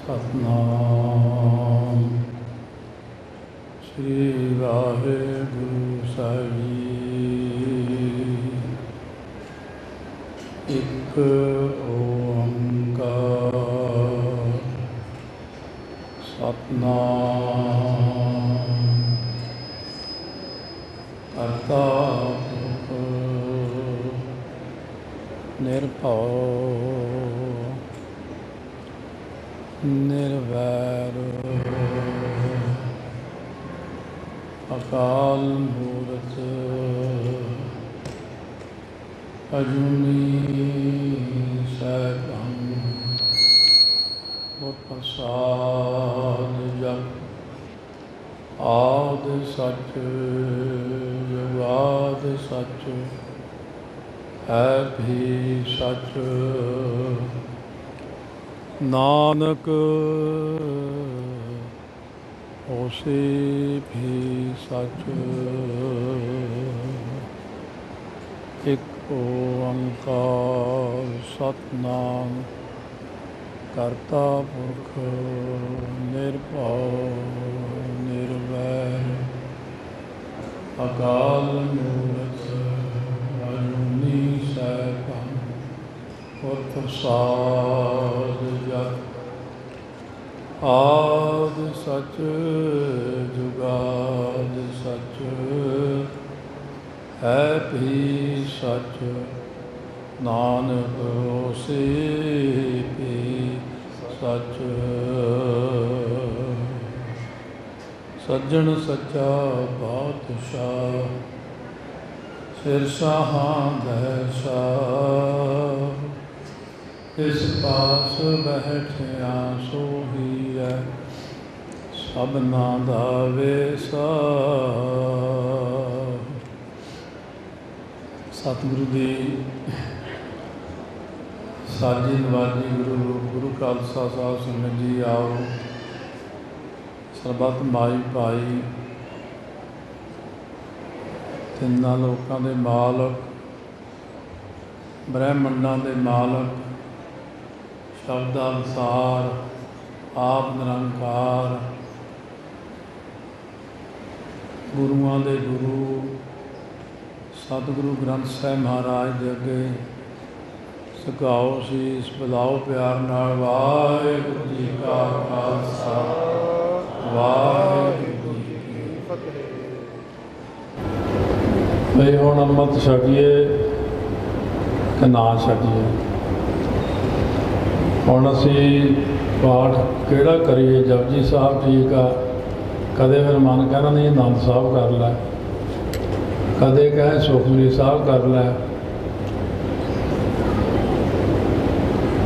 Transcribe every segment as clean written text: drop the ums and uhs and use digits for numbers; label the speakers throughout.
Speaker 1: सतनाम श्री वाहेगुरु साहिब जी। एक ओंकार सतनाम करता पुरख निर्भव निर्वैर अकाल मूरत अजूनी सैभं गुर प्रसाद जप आद सच जुगाद सच है भी सच नानक होसे भी सच। एक ओंकार सतनाम करता पुरख निर्भव निर्वैर अकाल मूरत अजूनी सैभं गुर प्रसाद जप आद सच जुगाद सच है भी सच नानक होसे भी सच। सज्जन सच्चा पातशाह सिर शाहां दे शाह इस पास बैठिया सोही है सबना दा वेसा। सतगुरु दी साजी नवाजी गुरु गुरु खालसा साहब संगत जी आओ सरबत माई भाई तिन्ना लोकां दे मालक ब्रह्मंडां दे मालक शब्द अनुसार आप निरंकार गुरुआं दे गुरु सतगुरु ग्रंथ साहिब महाराज दे अगे सुखाओ शीस बुलाओ प्यार नाल वाहिगुरू जी का खालसा वाहिगुरू जी की फतेह। भई हुण अमृत छकीए कि ना छकीए। हुण असीं पाठ किहड़ा करिए? जपजी साहब ठीक आ, कदे फिर मन कहना नहीं आनंद साहब कर लै, कदे कहे सुखमनी साहब कर लै,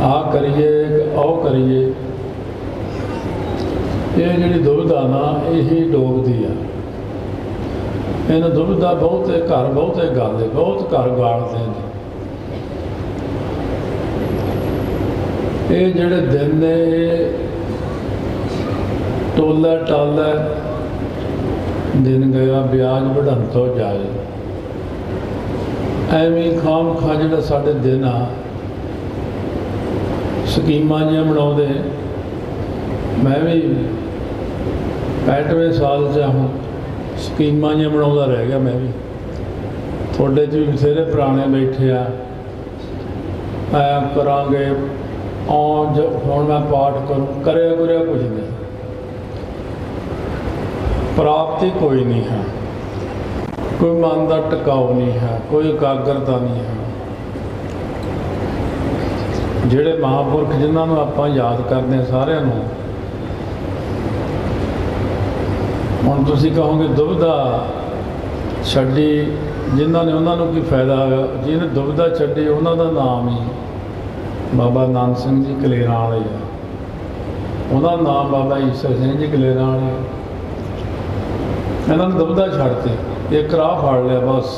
Speaker 1: आ करिए आओ करिए। ये जिहड़ी दुविधा ना यही डोबदी आ। इन दुविधा बहुते घर बहुते गल बहुत घर गालते हैं। ये जिहड़े दिन ने टोला टाला दिन गया ब्याज बढ़न तो जाए एवं खाम खा जिहड़ा साडे दिन आ स्कीमां जिहियां बनाउंदे। मैं भी 65वें साल च हूँ स्कीमां जिहियां बनाउंदा रह गया। मैं भी थोड़े च भी बथेरे पुराने बैठे आ करांगे आउं हुण मैं पाठ करूँ करिया कुरिया कुछ नहीं, प्राप्ति कोई नहीं है, कोई मन का टिकाऊ नहीं है, कोई एकाग्रता नहीं है। ਜਿਹੜੇ महापुरख जिन्होंने आप याद करते हैं सारिਆਂ ਨੂੰ ਹੁਣ ਤੁਸੀਂ कहोगे दुविधा ਛੱਡੀ जिन्होंने उन्होंने की फायदा होया? जिन्हें दुविधा ਛੱਡੀ उन्होंने नाम ही बाबा नानक सिंह जी कलेरां वाले है, उन्होंने नाम बाबा ईसर सिंह जी कलेरां वाले। इन्होंने दुविधा छड्डती एक राह फड़ लिया बस।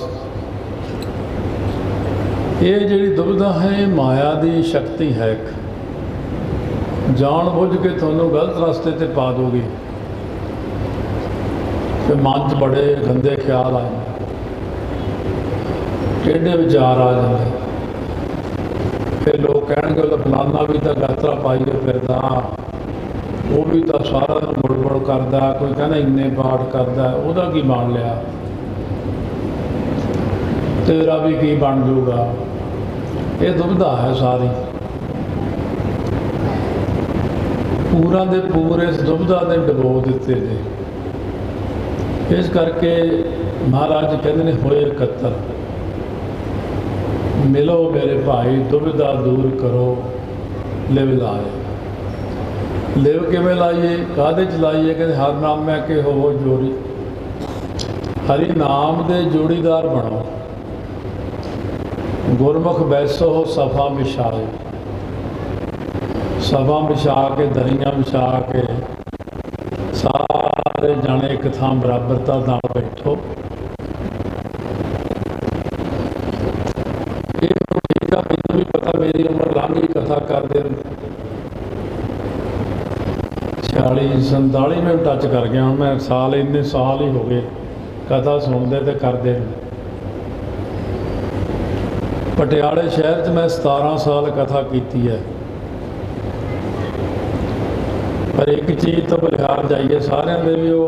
Speaker 1: ये जिहड़ी दुविधा है माया की शक्ति है, एक जान बुझ के तुहानूं गलत रास्ते ते पा दोगी। फिर मन च बड़े गंदे ख्याल आ जाते, टेढ़े विचार आ जाते, फिर लोग कहणगे ਉਹ फलाना भी तो गात्रा पाइए फिरदा, वो भी तो सारा दिन मुड़ मुड़ करदा, कोई कहना इन्ने पाठ करदा, ਉਹਦਾ की बन लिया, तेरा भी की बन जूगा। ये दुविधा है सारी, पूरा दे पूरे इस दुविधा ने डबो दिते ने। इस करके महाराज कहते ने होए कत्तर, मिलो मेरे भाई दुविधा दूर करो, लिव लाए। लिव किवें लाइए, काहदे च लाइए? कहते हर नाम मैं के होवो जोड़ी, हरि नाम दे जोड़ीदार बनो। गुरमुख बैसो सफा विछाए, सभा विछा के दरियां विछा के सारे जाने एक थां बराबरता नाल बैठो। मैनूं भी पता मेरी उम्र लंघ गई कथा करदे 46-47 में टच कर गया। हुण मैं साल इन्ने साल ही हो गए कथा सुनते तो करते। पटियाले शहर च मैं 17 साल कथा की है, पर एक चीज़ तो बलिहार जाइए सारिਆਂ ਦੇ भी वो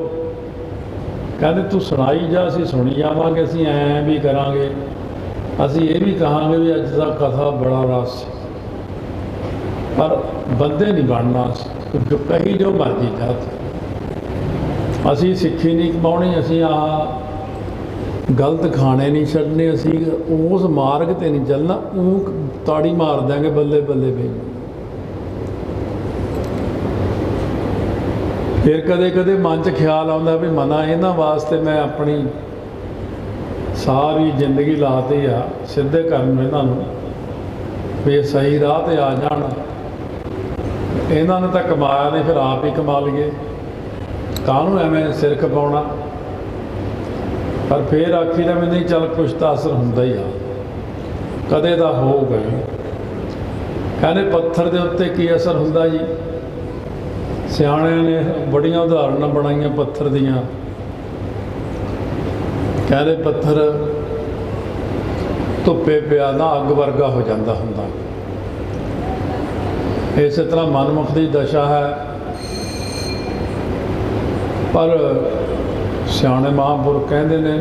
Speaker 1: कहते तू सुनाई जा, असीं सुनी जावांगे, असीं ऐ भी करांगे, असीं ये भी कहांगे भी अज दा कथा बड़ा रस, पर बंदे नहीं बनना, कही जो मर्जी जात। असीं सिੱਖੀ नहीं कमाउणी, असीं गलत खाने नहीं छड्डने, असीं उस मार्ग ते नहीं चलना, ताड़ी मार देंगे बल्ले बल्ले भी। फिर कदे कदे मन च ख्याल आता भी मना इन्हां वास्ते मैं अपनी सारी जिंदगी लाती आ सीधे करन इन्हां नूं भी सही राह ते आ जाण। इन्हां ने तां कमाया नहीं, फिर आप ही कमा लईए, काहनूं एवें सिर खपाउणा। पर फिर आखी दा भी नहीं, चल कुछ तो असर हुंदा ही आ, कदे दा हो गए। कहने पत्थर दे उत्ते की असर हुंदा जी? सियाणिਆਂ ने बड़ियां उदाहरण बनाईयां पत्थर दियां। कहते पत्थर धुप्पे पिया ना अग वर्गा हो जाता हुंदा। इस तरह मनमुख की दशा है। पर सियाणे महापुरुष कहते ने,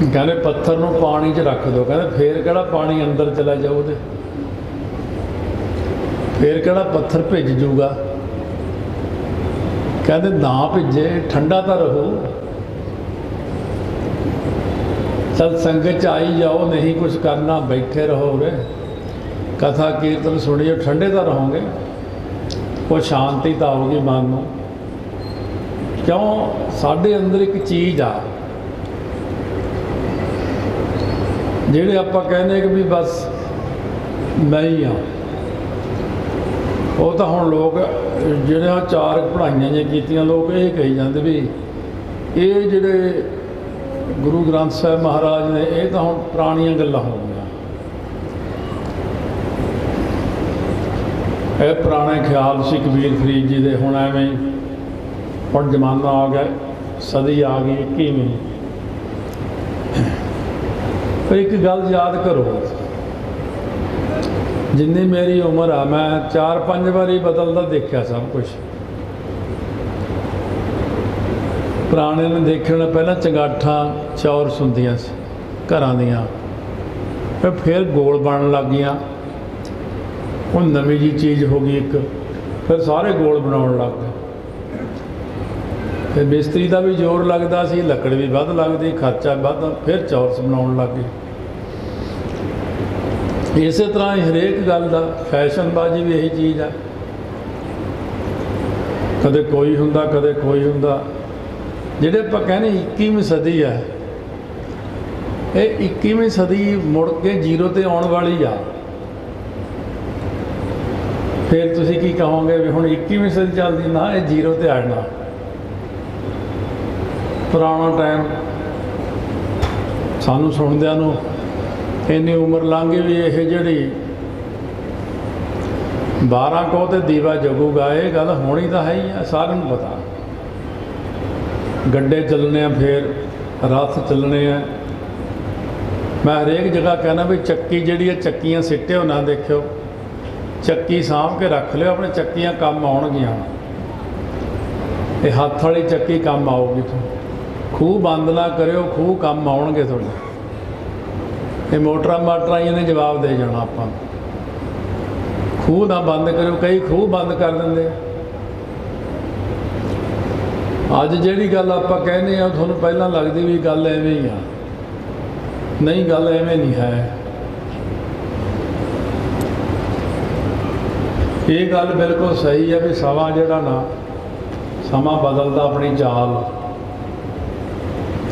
Speaker 1: कहते पत्थर नूं पानी च रख दो, कहते फिर किहड़ा पानी अंदर चला जाऊ, फिर किहड़ा पत्थर भिज जूगा। कहते ना भिजे, ठंडा तो रहू, चल संगत च आई जाओ, नहीं कुछ करना बैठे रहो रे, कथा कीर्तन सुनिए, ठंडे तो रहोगे, वो शांति तो आओगी मन में। क्यों? साढ़े अंदर एक चीज़ आ जिहड़े आपां कहने कि भी बस मैं ही हाँ। वो तो हुण लोग जिहड़े चार पढ़ाइयां जिहियां कीतियां लोग ये कही जाते भी ये जिहड़े गुरु ग्रंथ साहिब महाराज ने ये तो हुण पुराणियां गल्लां हो गईयां, ये पुराने ख्याल सी कबीर फरीद जी दे। हुण एवें हुण जमाना आ गया, सदी आ गई 21वीं। पर एक गल याद करो, जिन्नी मेरी उम्र आ मैं 4-5 बारी बदलता देखा सब कुछ। पुराने ने देखे पहला चंगाठा चौरस हुंदियां सी घरां दियां, फिर गोल बन लग गईयां, हुण नवीं जी चीज़ हो गई एक, फिर सारे गोल बनाउण लग गए। फिर मिस्त्री का भी जोर लगता सी, लकड़ भी वध लगती, खर्चा वध, फिर चौरस बनाउण लग गए। इस तरह हरेक गल का फैशनबाजी भी यही चीज़ है, कदे कोई हुंदा कदे कोई हुंदा। जिहड़े आपां कहने 21वीं सदी है, ये 21वीं सदी मुड़ के जीरो ते आउण वाली आ। फिर तुसीं की कहोगे भी हुण 21वीं सदी चलदी ना, ये जीरो ते आना। पुराना टाइम सानू सुणदिआं नूं इन्नी उम्र लंघ गई भी ये जिहड़ी 12 कोह ते दीवा जगूगा, ये गल होनी तो है ही है, सारिआं नूं पता। गड्डे चलने, फिर रथ चलने हैं, मैं हरेक जगह कहना भी चक्की जिहड़ी है चक्कियां सिट्टिओ ना देखियो, चक्की साँभ के रख लियो, अपने चक्कियां काम आउणगियां। ये हत्थ वाली चक्की काम आऊगी। तो खूह बंद ना करियो, खूह काम आउणगे तुहाडे। ये मोटरां माटरां ही ने जवाब दे जाना आपां। खूह ना बंद करियो, कई खूह बंद कर दिंदे। अज जिहड़ी गल आपां कहने आ तुहानूं पहलां लगदी भी गल एवें ही आ, नहीं गल एवें नहीं है। ये गल बिल्कुल सही है भी समा जिहड़ा ना समा बदलदा, अपनी चाल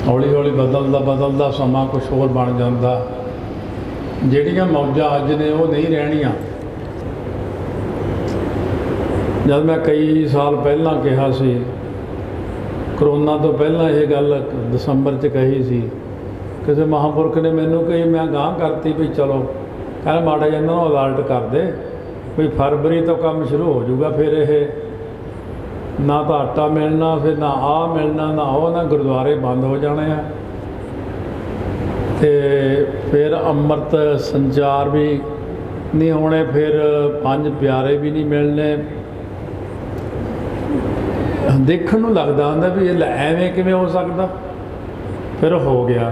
Speaker 1: हौली हौली बदलदा समा कुछ होर बन जाता। जिहड़ियां मौजां अज ने वो नहीं रहणियां। जब मैं कई साल पहलां कहा सी, करोना तो पहलां ये गल दसंबर च कही सी, किसी महापुरख ने मैनू कही, मैं गांह करती भी चलो कहना माड़ा जिहा इन्हां नूं अलर्ट कर दे भी फरवरी तो काम शुरू हो जाऊगा। फिर ये ना तो आटा मिलना, फिर ना आ मिलना, ना वो, ना गुरुद्वारे बंद हो जाने हैं। तो फिर अमृत संचार भी नहीं होने, फिर पंज प्यारे भी नहीं मिलने। देखण नूं लगदा हुंदा भी एवें किवें हो सकदा। फिर हो गया।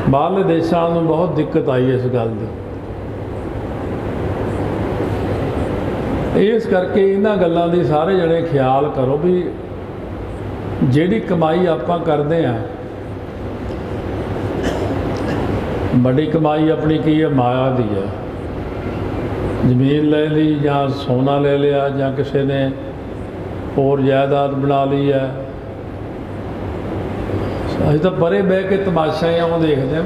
Speaker 1: बाहरले देशां नूं बहुत दिक्कत आई इस गल दी। इस करके इन्हां गल्लां दी सारे जणे ख्याल करो भी जिहड़ी कमाई आपां करदे आ, बड़ी कमाई अपनी की है माया दी है। जमीन ले ली जां सोना ले लिया जां किसी ने होर जायदाद बना ली है। असीं तां परे बह के तमाशा ही आउं देखदे हैं,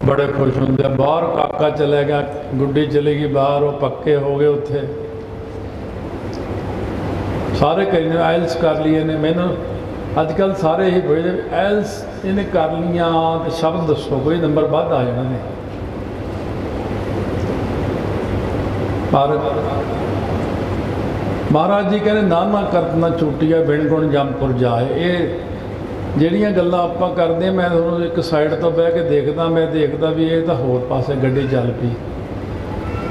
Speaker 1: बड़े खुश होंदे। बाहर काका चले गया, गुड्डी चली गई बाहर, वो पक्के हो गए उत्थे। सारे कई आयल्स कर लिए ने। मैनू अजकल सारे ही पुछदे आयल्स इन्हें कर लियां तो शब्द दसो, कोई नंबर वध आ जाना ने। पर महाराज जी कहते ना करतना छुट्टिया बिन गुण जमपुर जाए। ये ਜਿਹੜੀਆਂ ਗੱਲਾਂ ਆਪਾਂ ਕਰਦੇ मैं ਤੁਹਾਨੂੰ एक साइड तो बह के देखदा, मैं देखदा भी ये तो होर पासे गड्डी चल पई।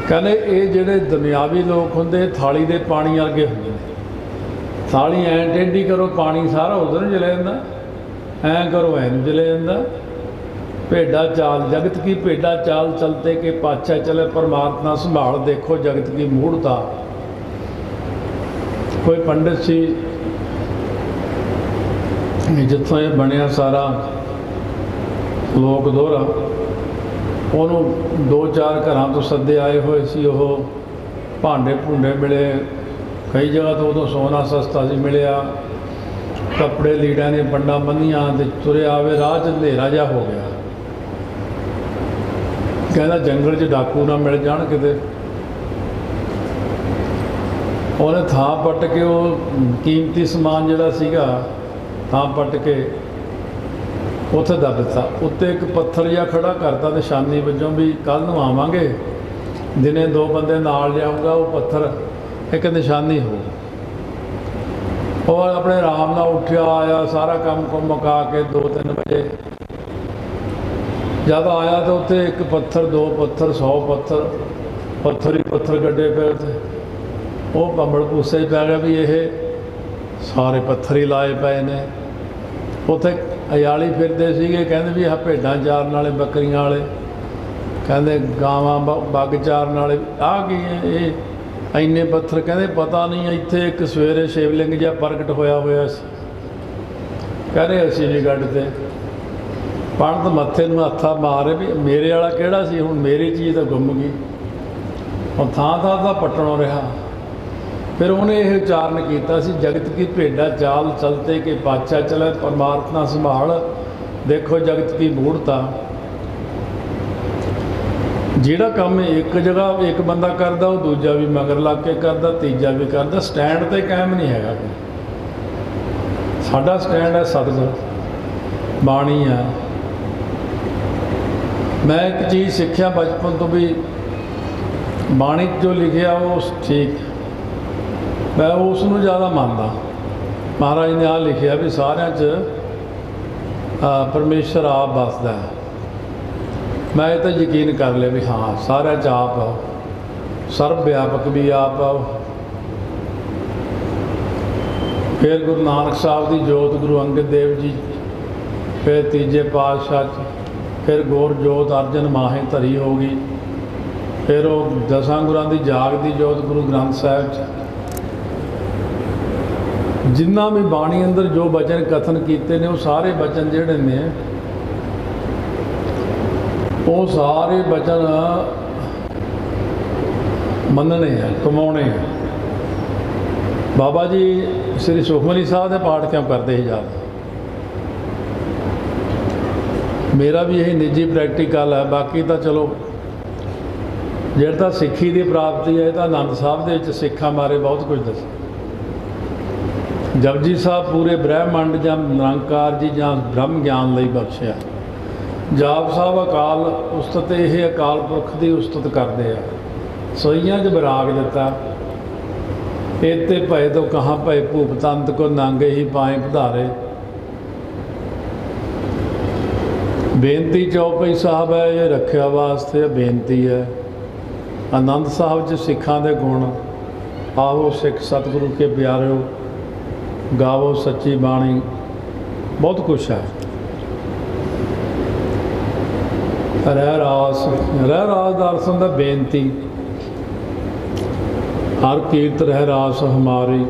Speaker 1: कहते ये ਜਿਹੜੇ दुनियावी लोग ਹੁੰਦੇ थाली ਦੇ पानी वर्गे ਹੁੰਦੇ ਨੇ। थाली ऐ टेढ़ी करो पानी सारा उधर ਨੂੰ चले ਜਾਂਦਾ, ऐ करो ऐ ਨੂੰ चले ਜਾਂਦਾ। भेडा चाल जगत की भेडा चाल चलते के पाछा चले परमात्मा संभाल, देखो जगत की मूढ़ता। कोई पंडित सी जिथों ये बनया सारा लोक दोहरा, उन्होंने दो चार घर तो सदे आए हुए सी। वो भांडे भूंडे मिले, कई जगह तो उदों सोना सस्ता सी मिलिया, कपड़े लीड़ियां ने पंडा बन्नियां ते तुरे आवे। राह च अंधेरा जिहा हो गया। कहना जंगल च डाकू ना मिल जाण किते। उन्हें थां पट के वो कीमती समान जिहड़ा सीगा थां पट के उत्थे दब दिता। उत्ते एक पत्थर जिहा खड़ा करता निशानी वजों भी कल नूं आवांगे, दिने दो बंदे नाल लिआऊंगा, वो पत्थर एक निशानी हो। और अपने आराम नाल उठिया आया, सारा काम को मुका के 2-3 बजे जब आया तो उत्थे एक पत्थर, 2 पत्थर, 100 पत्थर, पत्थर ही पत्थर गड्डे पे उत्थे। वो भंबड़ भूसे पै गया भी ये सारे पत्थर ही लाए पे ने। उत्थे अयाली फिरदे सीगे, कहंदे भी आह भेडां चारन वाले, बकरियां वाले, कहंदे गावां बग चारन वाले। आ की ये इन्ने पत्थर, कहंदे पता नहीं इत्थे एक सवेरे शिवलिंग जिहा प्रगट होया सी। कहंदे असीं भी गड्डते। पंडित मत्थे नूं हत्था मारे भी मेरे वाला किहड़ा सी, हुण मेरी चीज़ तो गुम गई। हुण थां थां पट्टणों रहा। फिर उन्हें यह उच्चारण किया सी, जगत की भेडा चाल चलते के पाछा चले परमात्मा संभाल, देखो जगत की मूढ़ता। जिहड़ा काम एक जगह एक बंदा करता, वो दूजा भी मगर लग के करता, तीजा भी करता। स्टैंड ते कायम नहीं हैगा। साडा स्टैंड है सतगुर बाणी है। मैं एक चीज़ सीखिया बचपन तो भी, बाणी जो लिखिया वो ठीक, मैं उसनूं ज़्यादा मानदा। महाराज ने आ लिखिया भी सारिਆਂ 'ਚ परमेश्वर आप बसदा है। मैं ये तो यकीन कर लिया भी हाँ सारा च आप आओ, सर्व व्यापक भी आप आओ। फिर गुरु नानक साहब की जोत गुरु अंगद देव जी, फिर तीजे पातशाह, फिर गोर जोत अर्जन माहे धरी हो गई, फिर वो दसां गुरां की जाग की जोत गुरु ग्रंथ साहिब च। जिन्ना भी बाणी अंदर जो बचन कथन किए ने, वो सारे बचन जिहड़े ने वो सारे बचन मनने हैं, कमाने हैं। बाबा जी श्री सुखमनी साहब के पाठ क्यों करते ही ज़्यादा? मेरा भी यही निजी प्रैक्टिकल है। बाकी तो चलो जिहड़ा सिੱਖੀ की प्राप्ति है, तो आनंद साहब के सिੱਖਾਂ बारे बहुत कुछ दस। जपजी साहब पूरे ब्रह्मंड ਜਾਂ ਨਿਰੰਕਾਰ जी ਜਾਂ ब्रह्म ज्ञान ਲਈ ਬਖਸ਼ਿਆ। जाप साहब अकाल उस्तत, ये अकाल पुरख की उस्तत करते हैं। सोईयां च विराग दिता, एते भय तो कहाँ भय भूप तंत को नांगे ही पाए पधारे। बेनती चौपई साहब है, ये रखिया वास्ते बेनती है। आनंद साहब च सिखां दे गुण, आओ सिख सतगुरु के प्यारे, गावो सच्ची बाणी, बहुत कुछ है। रहरास दर्शन का बेनती, हर कीर्त रहरास हमारी,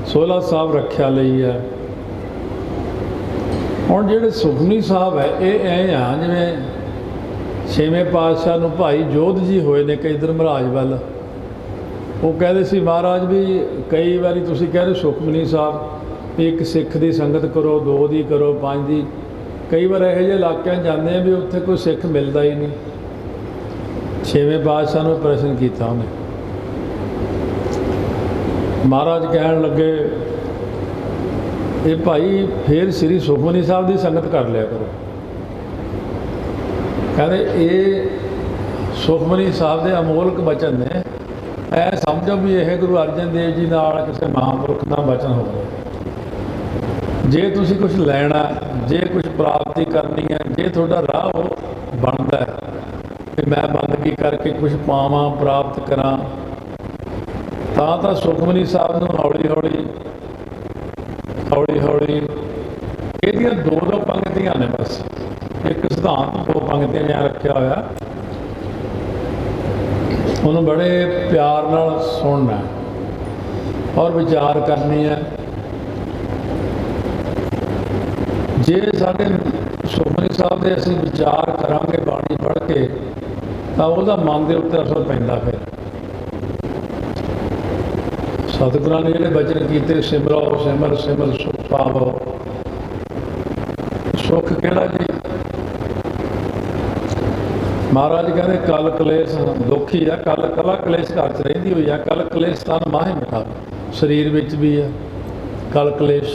Speaker 1: सोहला साहब रख्या लई है। हुण जिहड़े सुखमनी साहब है, ये ऐ आ जिवें छेवें पातशाह नूं भाई जोध जी होए ने कई इधर महाराज वाल, वो कहते सी महाराज भी कई बारी तुसीं कह रहे सुखमनी साहब एक सिख की संगत करो, दो दी करो, पाँच दी। कई बार यहो ਜਿਹੇ इलाकों जाते हैं भी उत्थे कोई सिख मिलता ही नहीं। छेवें पातशाह ने प्रश्न किया उन्हें, महाराज कहन लगे ये भाई फिर श्री सुखमनी साहब की संगत कर लिया करो। कहते ये सुखमनी साहब के अमोलक वचन ने, ऐ समझो भी यह गुरु अर्जन देव जी नाल किसी महापुरख का वचन हो गया। जे तुसी कुछ लैना, जे कुछ प्राप्ति करनी है, जे थोड़ा राह वो बनता है कि मैं बंदगी करके कुछ पावां प्राप्त करा, तो सुखमनी साहब नूं हौली हौली ये दो पंक्तियां ने बस, एक सिद्धांत दो पंक्तियां मैं रखा होया, उन्होंने बड़े प्यार नाल सुनना और विचार करनी है। जे साढ़े सुखमनी साहब के असीं विचार करांगे बाणी पढ़ के, तो वह मन के उत्ते असर पैंदा। फिर सतगुरां ने जिहड़े वचन कीते, सिमरो सिमर सिमर सुख पावो। सुख किहड़ा जी? महाराज कहते कल कलेश दुख ही है, कल कला कलेश घर च रहिंदी हुई है, कल कलेश तन माहे मिठा, शरीर विच भी है कल कलेश।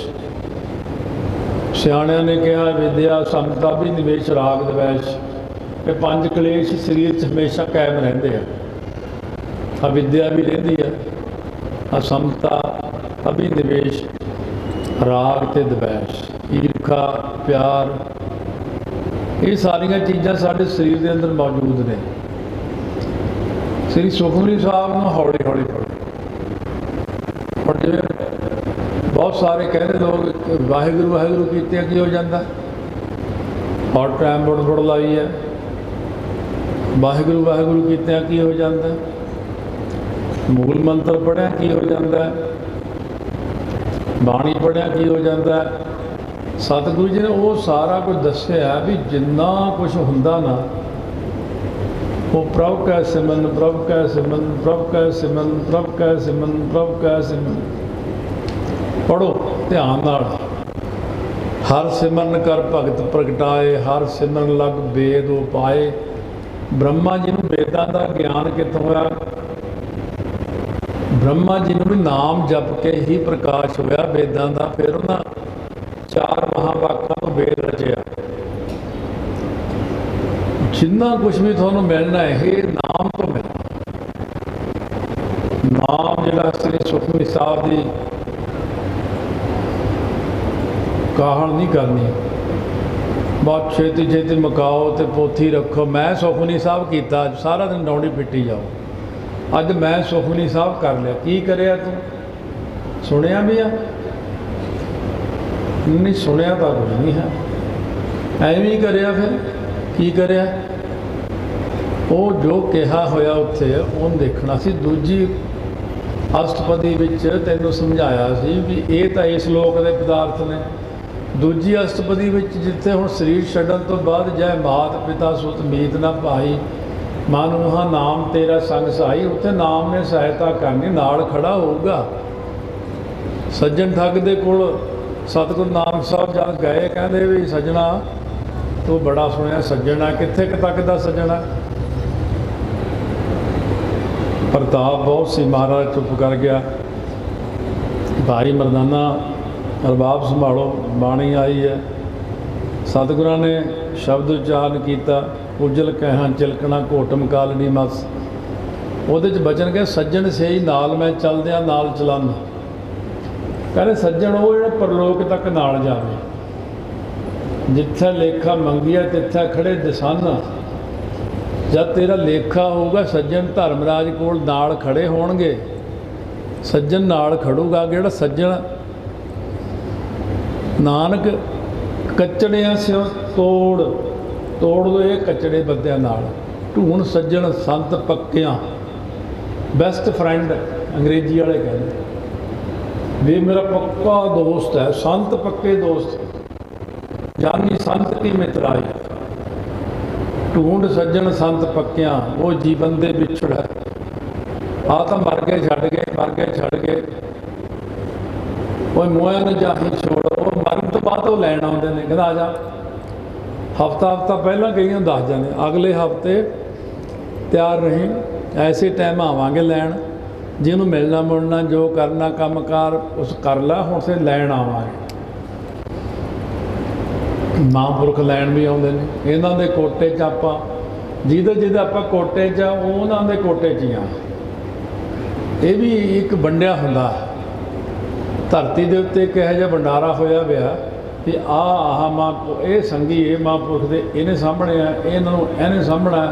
Speaker 1: सियाणिਆਂ ने कहा विद्या समता भी निवेश राग दवैश, ये पांच कलेश शरीर च हमेशा कायम रहते हैं। अविद्या भी रही है, असमता, अभिनिवेश, राग ते दवैश, ईर्खा, प्यार, ये सारिया चीज़ां साडे शरीर के अंदर मौजूद ने। श्री सुखमनी साहब नूं हौली हौली पढ़ो। और जिवें बहुत सारे कहते लोग वाहिगुरू वाहिगुरू कीते की हो जाता, और टाइम बुड़ लाई है, वाहिगुरू वाहिगुरू कीते की हो जाता, मूल मंत्र पढ़िया की हो जाता, बाणी पढ़िया की हो जाता। सतगुरु जी ने वो सारा कुछ दस्या भी जिन्ना कुछ हुंदा ना, वो प्रभ कै सिमन प्रभ कै सिमन प्रभ कै सिमन प्रभ कै सिमन प्रभ कै सिमन पढ़ो ध्यान नाल। हर सिमरन कर भगत प्रगटाए, हर सिमरन लग वेद उपाए। ब्रह्मा जी नूं वेदां दा ज्ञान कित्थों होया? ब्रह्मा जी नूं भी नाम जप के ही प्रकाश होया वेदां दा। फिर उन्हां चार महावाकां तो वेद रचिया। जिन्ना कुछ भी तुहानूं मिलना है ये नाम तो मिलना। नाम जिहड़ा श्री सुखमनी साहब दी काहल नहीं करनी, बहुत छेती छेती मकाओ तो पोथी रखो। मैं सुखमनी साहब किया, सारा दिन डौड़ी पिट्टी जाओ। अज मैं सुखमनी साहब कर लिया। की करिया तू? सुनिया भी आ? नहीं सुनिया तो कुछ नहीं है, एवं ही करिया। फिर की करिया? वो जो कहा होया उत्थे उन देखना सी। दूजी अष्टपदी विच तैनूं समझाया सी भी ये तो इस लोक के पदार्थ ने। दूजी अष्टपदी विच जिथे हुण शरीर छड्डण तो बाद जय मात पिता सुत मीत ना भाई मन मुहा नाम तेरा संग सहाई, उत्थे नाम ने सहायता करनी, नाल खड़ा होऊगा। सज्जन ठग दे कोल सतगुरु नानक साहब जद गए, कहते भी सज्जना तू बड़ा सुनिया सज्जन है, कित्थे तक दा सज्जन है। प्रताप बहुत सी, महाराज चुप कर गया। भाई मरदाना अरबाब संभालो, बाणी आई है। सतगुरां ने शब्द उच्चारण किया, उजल कहा चिलकना घोटम कालनी मस। ਉਹਦੇ 'ਚ बचन के सज्जन से ही नाल मैं चलदियां नाल चलन। कहते सज्जन वो ਜਿਹੜੇ परलोक तक नाल जावे, जिथे लेखा मंगिया तिथे खड़े दसन। जब तेरा लेखा होगा सज्जन धर्मराज कोल नाल खड़े होणगे, सज्जन नाल खड़ूगा। ਜਿਹੜਾ सज्जन नानक कचड़ियां से तोड़ तोड़ दो ये कचड़े बद्दियां नाल, ढूंढ सज्जन संत पक्कियां। बेस्ट फ्रेंड अंग्रेजी वाले कहते भी मेरा पक्का दोस्त है, संत पक्के दोस्त जानी संत की मित्राई। ढूंढ सज्जन संत पक्कियां वो जीवन दे विछड़ है। आ तो मर गए छड़ गए, मर गए छड़ गए, वो मोया न जाही छोड़। वो मरण तो बाद वो लैन आते हैं, कहता आ जा। हफ्ता हफ्ता पहला कई दस जाने, अगले हफ्ते तैयार रही, ऐसे टाइम आवांगे लैन। जिन्होंने मिलना मुलना जो करना काम कार उस कर ला, हुण से लैन आवांगे। महापुरख लैन भी आते हैं। इन्हों के कोटे च आपां जिहदे जिहदे आपां कोटे च उन्हों के कोटे च ही आ। ये भी एक वंडिया हुंदा। धरती के उत्ते किहो जिहा भंडारा होया पिया भी आह मां ये संगी ये महापुरख दे इहने सामने आ, इन्हां नूं इहने सामना है।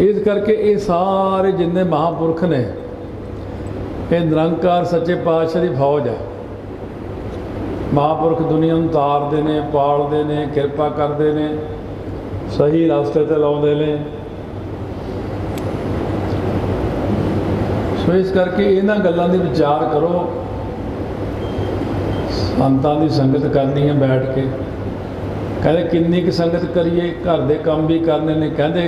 Speaker 1: इस करके ये सारे जिन्ने महापुरख ने ये निरंकार सच्चे पातशाह की फौज है। महापुरख दुनिया नूं तारदे ने, पालदे ने, किरपा करते हैं, सही रास्ते ते लाउंदे ने। सो इस करके इन्हां गल्लां दी विचार करो। संतां दी संगत करनी है बैठ के। कहते किन्नी क संगत करिए, घर दे काम भी करने ने, कहते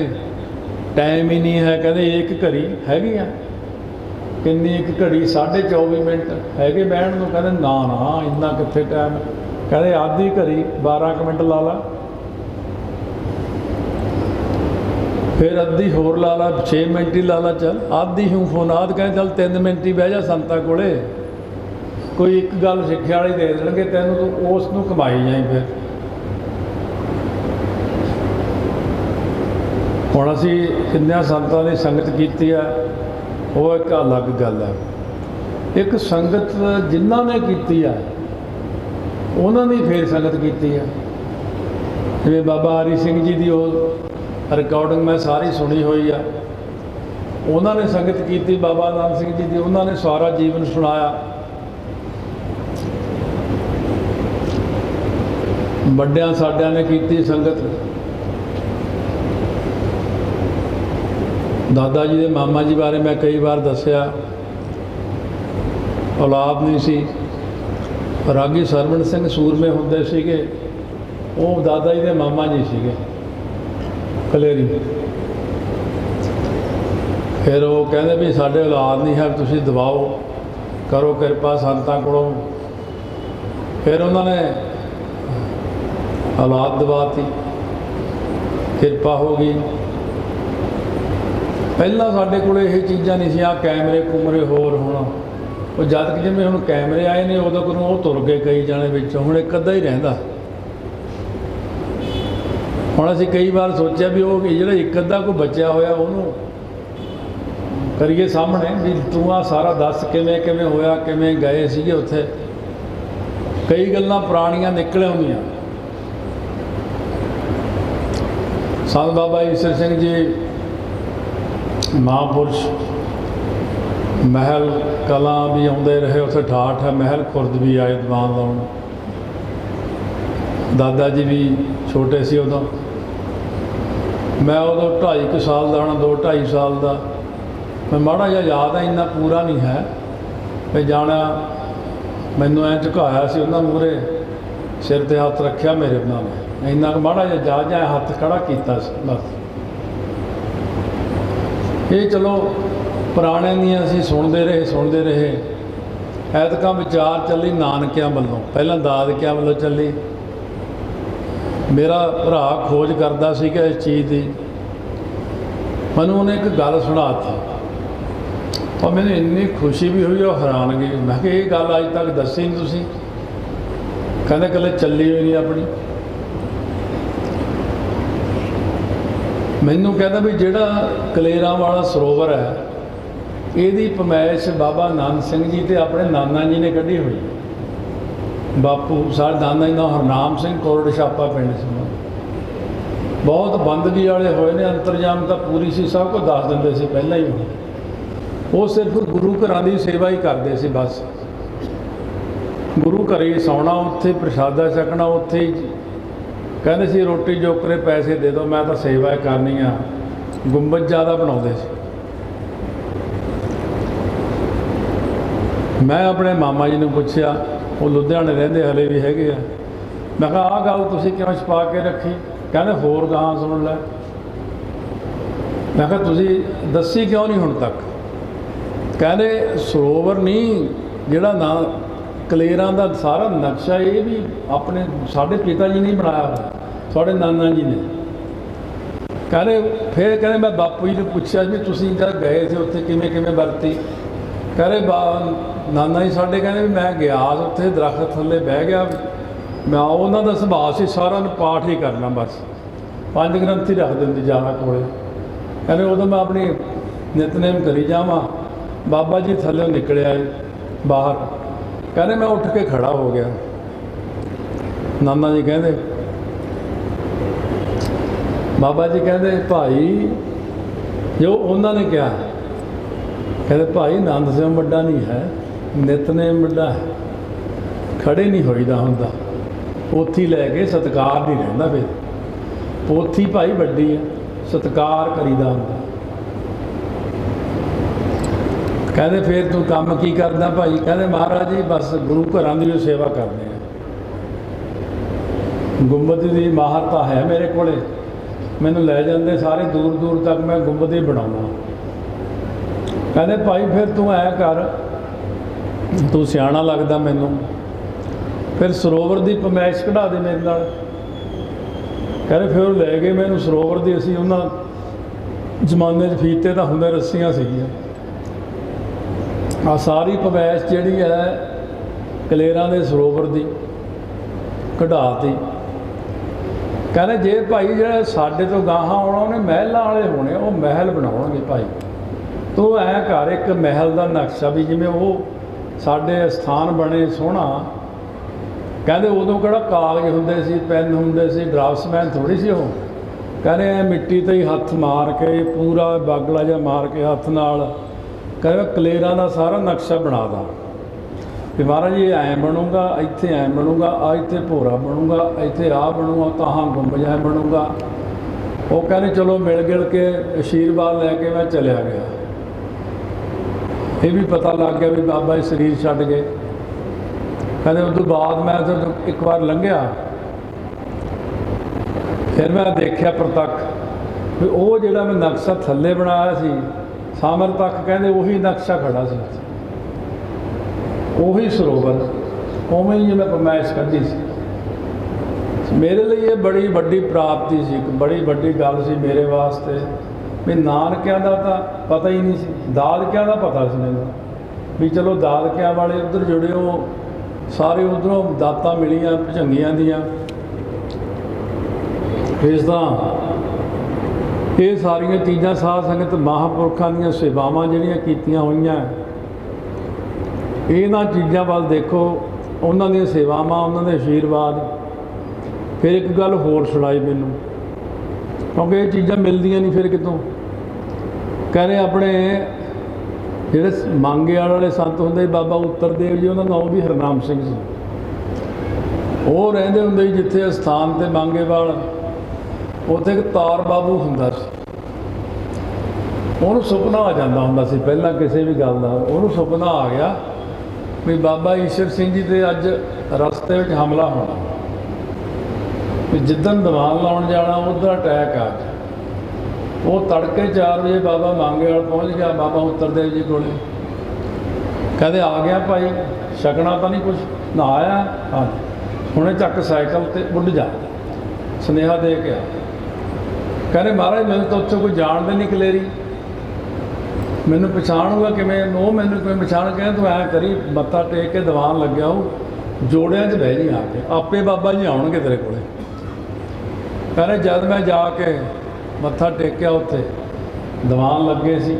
Speaker 1: टाइम ही नहीं है। कहते एक घड़ी हैगी आ, किन्नी एक घड़ी 24.5 मिनट हैगे बहन नूं। कहते ना ना इन्ना कित्थे टाइम। कहते आधी घड़ी 12 मिनट ला ला, फिर अद्धी होर ला ला, 6 मिनट ही ला ला, चल आधी हूँ फोनाद। कहते चल 3 मिनट ही बह जा संतां कोले, कोई एक गल सिक्ख्या वाली दे देंगे तैनूं, तूं उस नूं कमाई जाई। फिर हुण असीं किन्नियां संतां दी संगत कीती है, वो एक अलग गल है। एक संगत जिन्हां ने कीती है उन्हां दी फिर संगत कीती है। जिवें बाबा हरी सिंह जी की वो रिकॉर्डिंग मैं सारी सुनी हुई है। उन्होंने संगत की बाबा नानक सिंह जी की, उन्होंने सारा जीवन सुनाया। ਵੱਡਿਆਂ ਸਾਡਿਆਂ ने की संगत। दादा जी के मामा जी बारे मैं कई बार दसिया, औलाद नहीं सी। रागी सरवण सिंह सूरमे होंदे सीगे, वो दादा जी के मामा जी सीगे कलेरी। फिर वो कहते भी साढ़े औलाद नहीं है, तुसी दबाओ करो किरपा संतां कोलों। फिर उन्होंने औलाद दबाती, किरपा हो गई। पहला साढ़े को ये चीज़ा नहीं सी, आ कैमरे कुमरे होर होना। वो जद कि जिवें हुण कैमरे आए ने उदों कोलों वो तुर गए कई जाने विचों, हुण एक अद्धा ही रहिंदा। हुण असीं कई बार सोचा भी वो जिहड़ा एक अद्धा कोई बचिया होया उहनूं करिए सामने भी तूं आ सारा दस किवें किवें होया, किवें गए सीगे उत्थे। कई गल्लां पुराणियां निकल आउंदियां ਸੰਤ ਬਾਬਾ ਈਸਰ ਸਿੰਘ ਜੀ ਮਹਾਂਪੁਰਸ਼ ਮਹਿਲ ਕਲਾਂ ਵੀ ਆਉਂਦੇ ਰਹੇ, ਉੱਥੇ ਠਾਠ ਹੈ, ਮਹਿਲ ਖੁਰਦ ਵੀ ਆਏ ਦੀਵਾਨ ਲਾਉਣ। ਦਾਦਾ ਜੀ ਵੀ ਛੋਟੇ ਸੀ ਉਦੋਂ, ਮੈਂ ਉਦੋਂ 2.5 ਸਾਲ ਦਾ ਹੋਣਾ, 2-2.5 ਸਾਲ ਦਾ। ਮੈਂ ਮਾੜਾ ਜਿਹਾ ਯਾਦ ਹੈ, ਇੰਨਾ ਪੂਰਾ ਨਹੀਂ ਹੈ। ਮੈਂ ਜਾਣਾ, ਮੈਨੂੰ ਐਂ ਝੁਕਾਇਆ ਸੀ ਉਹਨਾਂ ਮੂਹਰੇ, ਸਿਰ 'ਤੇ ਹੱਥ ਰੱਖਿਆ ਮੇਰੇ ਨਾਲ, ਇੰਨਾ ਕੁ ਮਾੜਾ ਜਿਹਾ ਜਾ ਹੱਥ ਖੜਾ ਕੀਤਾ ਸੀ ਬਸ। ਇਹ ਚਲੋ ਪੁਰਾਣੇ ਦੀਆਂ ਅਸੀਂ ਸੁਣਦੇ ਰਹੇ। ਐਤਕਾਂ ਵਿਚਾਰ ਚੱਲੀ ਨਾਨਕਿਆਂ ਵੱਲੋਂ, ਪਹਿਲਾਂ ਦਾਦਕਿਆਂ ਵੱਲੋਂ ਚੱਲੀ। ਮੇਰਾ ਭਰਾ ਖੋਜ ਕਰਦਾ ਸੀਗਾ ਇਸ ਚੀਜ਼ ਦੀ, ਮੈਨੂੰ ਉਹਨੇ ਇੱਕ ਗੱਲ ਸੁਣਾਤੀ ਔਰ ਮੈਨੂੰ ਇੰਨੀ ਖੁਸ਼ੀ ਵੀ ਹੋਈ ਔਰ ਹੈਰਾਨਗੀ। ਮੈਂ ਕਿਹਾ ਇਹ ਗੱਲ ਅੱਜ ਤੱਕ ਦੱਸੀ ਨਹੀਂ ਤੁਸੀਂ। ਕਹਿੰਦੇ ਇਕੱਲੇ ਚੱਲੀ ਹੋਈ ਨਹੀਂ ਆਪਣੀ। ਮੈਨੂੰ ਕਹਿੰਦਾ ਵੀ ਜਿਹੜਾ ਕਲੇਰਾਂ ਵਾਲਾ ਸਰੋਵਰ ਹੈ, ਇਹਦੀ ਪਮੈਸ਼ ਬਾਬਾ ਨਾਨਕ ਸਿੰਘ ਜੀ ਤੇ ਆਪਣੇ ਨਾਨਾ ਜੀ ਨੇ ਕੱਢੀ ਹੋਈ। ਬਾਪੂ ਸਾਡੇ ਨਾਨਾ ਜੀ ਦਾ ਹਰਨਾਮ ਸਿੰਘ, ਕੋਰੜ ਛਾਪਾ ਪਿੰਡ ਸੀ। ਬਹੁਤ ਬੰਦਗੀ ਵਾਲੇ ਹੋਏ ਨੇ, ਅੰਤਰਜਾਮ ਤਾਂ ਪੂਰੀ ਸੀ, ਸਭ ਕੁਝ ਦੱਸ ਦਿੰਦੇ ਸੀ ਪਹਿਲਾਂ ਹੀ। ਉਹ ਸਿਰਫ ਗੁਰੂ ਘਰਾਂ ਦੀ ਸੇਵਾ ਹੀ ਕਰਦੇ ਸੀ ਬਸ। ਗੁਰੂ ਘਰੇ ਸੌਣਾ, ਉੱਥੇ ਪ੍ਰਸ਼ਾਦਾ ਛਕਣਾ, ਉੱਥੇ ਹੀ ਕਹਿੰਦੇ ਸੀ ਰੋਟੀ ਜੋਕਰੇ ਪੈਸੇ ਦੇ ਦਿਓ, ਮੈਂ ਤਾਂ ਸੇਵਾ ਕਰਨੀ ਆ। ਗੁੰਬਦ ਜ਼ਿਆਦਾ ਬਣਾਉਂਦੇ ਸੀ। ਮੈਂ ਆਪਣੇ ਮਾਮਾ ਜੀ ਨੂੰ ਪੁੱਛਿਆ, ਉਹ ਲੁਧਿਆਣੇ ਰਹਿੰਦੇ, ਹਲੇ ਵੀ ਹੈਗੇ ਆ। ਮੈਂ ਕਿਹਾ ਆਹ ਗੱਲ ਤੁਸੀਂ ਕਿਉਂ ਛੁਪਾ ਕੇ ਰੱਖੀ? ਕਹਿੰਦੇ ਹੋਰ ਗਾਹਾਂ ਸੁਣ ਲੈ। ਮੈਂ ਕਿਹਾ ਤੁਸੀਂ ਦੱਸੀ ਕਿਉਂ ਨਹੀਂ ਹੁਣ ਤੱਕ? ਕਹਿੰਦੇ ਸਰੋਵਰ ਨਹੀਂ, ਜਿਹੜਾ ਨਾ ਕਲੇਰਾਂ ਦਾ ਸਾਰਾ ਨਕਸ਼ਾ ਇਹ ਵੀ ਆਪਣੇ ਸਾਡੇ ਪਿਤਾ ਜੀ ਨੇ ਬਣਾਇਆ ਹੋਇਆ, ਸਾਡੇ ਨਾਨਾ ਜੀ ਨੇ। ਕਹਿੰਦੇ ਫਿਰ ਕਹਿੰਦੇ ਮੈਂ ਬਾਪੂ ਜੀ ਨੂੰ ਪੁੱਛਿਆ ਵੀ ਤੁਸੀਂ ਜਦ ਗਏ ਸੀ ਉੱਥੇ ਕਿਵੇਂ ਵਰਤੀ? ਕਹਿੰਦੇ ਨਾਨਾ ਜੀ ਸਾਡੇ ਕਹਿੰਦੇ ਵੀ ਮੈਂ ਗਿਆ ਉੱਥੇ ਦਰਖਤ ਥੱਲੇ ਬਹਿ ਗਿਆ, ਮੈਂ ਉਹਨਾਂ ਦਾ ਸੁਭਾਅ ਸੀ ਸਾਰਿਆਂ ਨੂੰ ਪਾਠ ਹੀ ਕਰਨਾ ਬਸ, 5 ਗ੍ਰੰਥ ਹੀ ਰੱਖ ਦਿੰਦੇ ਜ਼ਿਆਦਾ ਕੋਲੇ। ਕਹਿੰਦੇ ਉਦੋਂ ਮੈਂ ਆਪਣੀ ਨਿਤਨੇਮ ਕਰੀ ਜਾਵਾਂ, ਬਾਬਾ ਜੀ ਥੱਲੇ ਨਿਕਲਿਆ ਬਾਹਰ। ਕਹਿੰਦੇ ਮੈਂ ਉੱਠ ਕੇ ਖੜਾ ਹੋ ਗਿਆ। ਨਾਨਾ ਜੀ ਕਹਿੰਦੇ, ਬਾਬਾ ਜੀ ਕਹਿੰਦੇ ਭਾਈ ਜੋ ਉਹਨਾਂ ਨੇ ਕਿਹਾ, ਕਹਿੰਦੇ ਭਾਈ ਆਨੰਦ ਸਿੰਘ ਵੱਡਾ ਨਹੀਂ ਹੈ, ਨਿਤਨੇਮ ਵੱਡਾ ਹੈ, ਖੜੇ ਨਹੀਂ ਹੋਈਦਾ ਹੁੰਦਾ, ਪੋਥੀ ਲੈ ਕੇ ਸਤਿਕਾਰ ਨਹੀਂ ਰਹਿੰਦਾ। ਫਿਰ ਪੋਥੀ ਭਾਈ ਵੱਡੀ ਹੈ, ਸਤਿਕਾਰ ਕਰੀਦਾ ਹੁੰਦਾ। ਕਹਿੰਦੇ ਫਿਰ ਤੂੰ ਕੰਮ ਕੀ ਕਰਦਾ ਭਾਈ? ਕਹਿੰਦੇ ਮਹਾਰਾਜ ਜੀ ਬਸ ਗੁਰੂ ਘਰਾਂ ਦੀ ਸੇਵਾ ਕਰਦੇ ਆ। ਗੁੰਬਦ ਦੀ ਮਾਹਰਤਾ ਹੈ ਮੇਰੇ ਕੋਲੇ, ਮੈਨੂੰ ਲੈ ਜਾਂਦੇ ਸਾਰੇ ਦੂਰ ਤੱਕ, ਮੈਂ ਗੁੰਬਦ ਹੀ ਬਣਾਉਣਾ। ਕਹਿੰਦੇ ਭਾਈ ਫਿਰ ਤੂੰ ਐਂ ਕਰ, ਤੂੰ ਸਿਆਣਾ ਲੱਗਦਾ ਮੈਨੂੰ, ਫਿਰ ਸਰੋਵਰ ਦੀ ਪਮੈਸ਼ ਕਢਾ ਦੇ ਮੇਰੇ ਨਾਲ। ਕਹਿੰਦੇ ਫਿਰ ਉਹ ਲੈ ਗਏ ਮੈਨੂੰ ਸਰੋਵਰ ਦੀ। ਅਸੀਂ ਉਹਨਾਂ ਜ਼ਮਾਨੇ 'ਚ ਫੀਤੇ ਤਾਂ ਹੁੰਦੇ, ਰੱਸੀਆਂ ਸੀਗੀਆਂ। ਆ ਸਾਰੀ ਪਮੈਸ਼ ਜਿਹੜੀ ਹੈ ਕਲੇਰਾਂ ਦੇ ਸਰੋਵਰ ਦੀ ਕਢਾਤੀ। ਕਹਿੰਦੇ ਜੇ ਭਾਈ ਜਿਹੜਾ ਸਾਡੇ ਤੋਂ ਗਾਹਾਂ ਆਉਣਾ ਉਹਨੇ ਮਹਿਲਾਂ ਵਾਲੇ ਹੋਣੇ, ਉਹ ਮਹਿਲ ਬਣਾਉਣਗੇ ਭਾਈ। ਤੂੰ ਐਂ ਕਰ ਇੱਕ ਮਹਿਲ ਦਾ ਨਕਸ਼ਾ ਵੀ ਜਿਵੇਂ ਉਹ ਸਾਡੇ ਸਥਾਨ ਬਣੇ ਸੋਹਣਾ। ਕਹਿੰਦੇ ਉਦੋਂ ਕਿਹੜਾ ਕਾਗਜ਼ ਹੁੰਦੇ ਸੀ, ਪੈਨ ਹੁੰਦੇ ਸੀ, ਡਰਾਫਟਸਮੈਨ ਥੋੜ੍ਹੀ ਸੀ ਉਹ। ਕਹਿੰਦੇ ਮਿੱਟੀ 'ਤੇ ਹੀ ਹੱਥ ਮਾਰ ਕੇ ਪੂਰਾ ਬਾਗਲਾ ਜਿਹਾ ਮਾਰ ਕੇ ਹੱਥ ਨਾਲ ਕਹਿੰਦੇ ਕਲੇਰਾਂ ਦਾ ਸਾਰਾ ਨਕਸ਼ਾ ਬਣਾ ਦਾ ਵੀ ਮਹਾਰਾਜ ਇਹ ਐਂ ਬਣੂਗਾ, ਇੱਥੇ ਐਂ ਬਣੂਗਾ, ਆ ਇੱਥੇ ਭੋਰਾ ਬਣੂਗਾ, ਇੱਥੇ ਆ ਬਣੂਗਾ, ਤਾਹਾਂ ਗੁੰਬਜ ਐਂ ਬਣੂਗਾ। ਉਹ ਕਹਿੰਦੇ ਚਲੋ ਮਿਲ ਗਿਲ ਕੇ ਆਸ਼ੀਰਵਾਦ ਲੈ ਕੇ ਮੈਂ ਚਲਿਆ ਗਿਆ। ਇਹ ਵੀ ਪਤਾ ਲੱਗ ਗਿਆ ਵੀ ਬਾਬਾ ਜੀ ਸਰੀਰ ਛੱਡ ਗਏ। ਕਹਿੰਦੇ ਉਸ ਤੋਂ ਬਾਅਦ ਮੈਂ ਜਦੋਂ ਇੱਕ ਵਾਰ ਲੰਘਿਆ, ਫਿਰ ਮੈਂ ਦੇਖਿਆ ਪ੍ਰਤੱਖ ਵੀ ਉਹ ਜਿਹੜਾ ਮੈਂ ਨਕਸ਼ਾ ਥੱਲੇ ਬਣਾਇਆ ਸੀ ਸਾਮਰ ਤੱਕ, ਕਹਿੰਦੇ ਉਹੀ ਨਕਸ਼ਾ ਖੜਾ ਸੀ, ਉਹੀ ਸਰੋਵਰ, ਉਵੇਂ ਹੀ ਮੈਂ ਪਰਮਾਇਸ਼ ਕੱਢੀ ਸੀ। ਮੇਰੇ ਲਈ ਇਹ ਬੜੀ ਵੱਡੀ ਪ੍ਰਾਪਤੀ ਸੀ, ਇੱਕ ਬੜੀ ਵੱਡੀ ਗੱਲ ਸੀ ਮੇਰੇ ਵਾਸਤੇ ਵੀ ਨਾਨਕਿਆਂ ਦਾ ਤਾਂ ਪਤਾ ਹੀ ਨਹੀਂ ਸੀ, ਦਾਦਕਿਆਂ ਦਾ ਪਤਾ ਸੀ ਮੈਨੂੰ ਵੀ ਚਲੋ ਦਾਦਕਿਆਂ ਵਾਲੇ ਉੱਧਰ ਜੁੜੇ, ਉਹ ਸਾਰੇ ਉੱਧਰੋਂ ਦਾਤਾਂ ਮਿਲੀਆਂ ਭਜੰਗੀਆਂ ਦੀਆਂ। ਇਸ ਤਰ੍ਹਾਂ ਇਹ ਸਾਰੀਆਂ ਚੀਜ਼ਾਂ ਸਾਧ ਸੰਗਤ ਮਹਾਂਪੁਰਖਾਂ ਦੀਆਂ ਸੇਵਾਵਾਂ ਜਿਹੜੀਆਂ ਕੀਤੀਆਂ ਹੋਈਆਂ, ਇਹਨਾਂ ਚੀਜ਼ਾਂ ਵੱਲ ਦੇਖੋ, ਉਹਨਾਂ ਦੀਆਂ ਸੇਵਾਵਾਂ, ਉਹਨਾਂ ਦੇ ਆਸ਼ੀਰਵਾਦ। ਫਿਰ ਇੱਕ ਗੱਲ ਹੋਰ ਸੁਣਾਈ ਮੈਨੂੰ, क्योंकि ये चीज़ां मिलदियां नहीं फिर कितों। कह रहे अपने ਜਿਹੜੇ ਮੰਗੇਵਾਲ ਵਾਲੇ ਸੰਤ ਹੁੰਦੇ ਬਾਬਾ ਉੱਤਰ ਦੇਵ ਜੀ, ਉਹਨਾਂ ਦਾ ਨਾਮ ਵੀ ਹਰਨਾਮ ਸਿੰਘ ਸੀ। ਉਹ ਰਹਿੰਦੇ ਹੁੰਦੇ ਸੀ ਜਿੱਥੇ ਅਸਥਾਨ ਤੇ ਮੰਗੇਵਾਲ, ਉੱਥੇ ਇੱਕ ਤਾਰ ਬਾਬੂ ਹੁੰਦਾ ਸੀ। ਉਹਨੂੰ ਸੁਪਨਾ ਆ ਜਾਂਦਾ ਹੁੰਦਾ ਸੀ ਪਹਿਲਾਂ ਕਿਸੇ ਵੀ ਗੱਲ ਦਾ, ਉਹਨੂੰ ਸੁਪਨਾ ਆ ਗਿਆ ਵੀ ਬਾਬਾ ਈਸ਼ਰ ਸਿੰਘ ਜੀ ਦੇ ਅੱਜ ਰਸਤੇ ਵਿੱਚ ਹਮਲਾ ਹੋਣਾ, ਵੀ ਜਿੱਦਣ ਦੀਵਾਨ ਲਾਉਣ ਜਾਣਾ ਉੱਧਰ ਅਟੈਕ ਆ ਗਿਆ। ਉਹ ਤੜਕੇ 4 ਵਜੇ ਬਾਬਾ ਮੰਗੇਵਾਲ ਪਹੁੰਚ ਗਿਆ ਬਾਬਾ ਉੱਤਰ ਦੇਵ ਜੀ ਕੋਲ। ਕਹਿੰਦੇ ਆ ਗਿਆ ਭਾਈ, ਛਕਣਾ ਤਾਂ ਨਹੀਂ ਕੁਛ, ਨਾ ਆਇਆ? ਹਾਂ, ਹੁਣੇ ਚੱਕ ਸਾਈਕਲ ਤੇ ਉੱਡ ਜਾ, ਸੁਨੇਹਾ ਦੇ ਕੇ ਆ। ਕਹਿੰਦੇ ਮਹਾਰਾਜ ਮੈਨੂੰ ਤਾਂ ਉੱਥੇ ਕੋਈ ਜਾਣਦੇ ਨਹੀਂ ਕਲੇਰੀ, ਮੈਨੂੰ ਪਛਾਣੂਗਾ ਕਿਵੇਂ? ਉਹ ਮੈਨੂੰ ਕੋਈ ਪਛਾਣ। ਕਹਿੰਦੇ ਤੂੰ ਐਂ ਕਰੀ, ਮੱਥਾ ਟੇਕ ਕੇ ਦੀਵਾਨ ਲੱਗਿਆ ਉਹ ਜੋੜਿਆਂ 'ਚ ਬਹਿ ਜੀ ਆ ਕੇ, ਆਪੇ ਬਾਬਾ ਜੀ ਆਉਣਗੇ ਤੇਰੇ ਕੋਲੇ। ਕਹਿੰਦੇ ਜਦ ਮੈਂ ਜਾ ਕੇ ਮੱਥਾ ਟੇਕਿਆ, ਉੱਥੇ ਦੀਵਾਨ ਲੱਗੇ ਸੀ,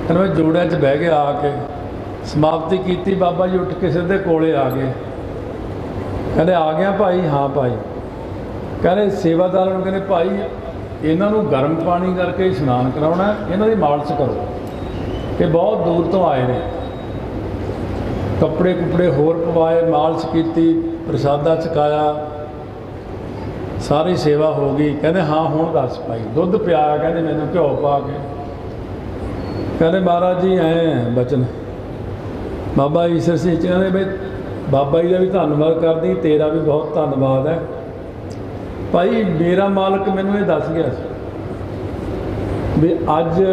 Speaker 1: ਕਹਿੰਦੇ ਮੈਂ ਜੋੜਿਆਂ 'ਚ ਬਹਿ ਗਿਆ, ਆ ਕੇ ਸਮਾਪਤੀ ਕੀਤੀ, ਬਾਬਾ ਜੀ ਉੱਠ ਕੇ ਸਿੱਧੇ ਕੋਲੇ ਆ ਗਏ। ਕਹਿੰਦੇ ਆ ਗਿਆ ਭਾਈ? ਹਾਂ ਭਾਈ। ਕਹਿੰਦੇ ਸੇਵਾਦਾਰਾਂ ਨੂੰ ਕਹਿੰਦੇ ਭਾਈ ਇਹਨਾਂ ਨੂੰ ਗਰਮ ਪਾਣੀ ਕਰਕੇ ਇਸ਼ਨਾਨ ਕਰਾਉਣਾ, ਇਹਨਾਂ ਦੀ ਮਾਲਸ਼ ਕਰੋ, ਇਹ ਬਹੁਤ ਦੂਰ ਤੋਂ ਆਏ ਨੇ। ਕੱਪੜੇ ਕੁਪੜੇ ਹੋਰ ਪਵਾਏ, ਮਾਲਸ਼ ਕੀਤੀ, ਪ੍ਰਸ਼ਾਦਾ ਛਕਾਇਆ, ਸਾਰੀ ਸੇਵਾ ਹੋ ਗਈ। ਕਹਿੰਦੇ ਹਾਂ ਹੁਣ ਦੱਸ ਭਾਈ। ਦੁੱਧ ਪਿਆਇਆ, ਕਹਿੰਦੇ ਮੈਨੂੰ ਘਿਓ ਪਾ ਕੇ। ਕਹਿੰਦੇ ਮਹਾਰਾਜ ਜੀ ਐਂ ਬਚਨ ਬਾਬਾ ਈਸ਼ਰ ਸਿੰਘ ਜੀ ਕਹਿੰਦੇ ਵੀ ਬਾਬਾ ਜੀ ਦਾ ਵੀ ਧੰਨਵਾਦ ਕਰਦੀ, ਤੇਰਾ ਵੀ ਬਹੁਤ ਧੰਨਵਾਦ ਹੈ ਭਾਈ। ਮੇਰਾ ਮਾਲਕ ਮੈਨੂੰ ਇਹ ਦੱਸ ਗਿਆ ਸੀ ਵੀ ਅੱਜ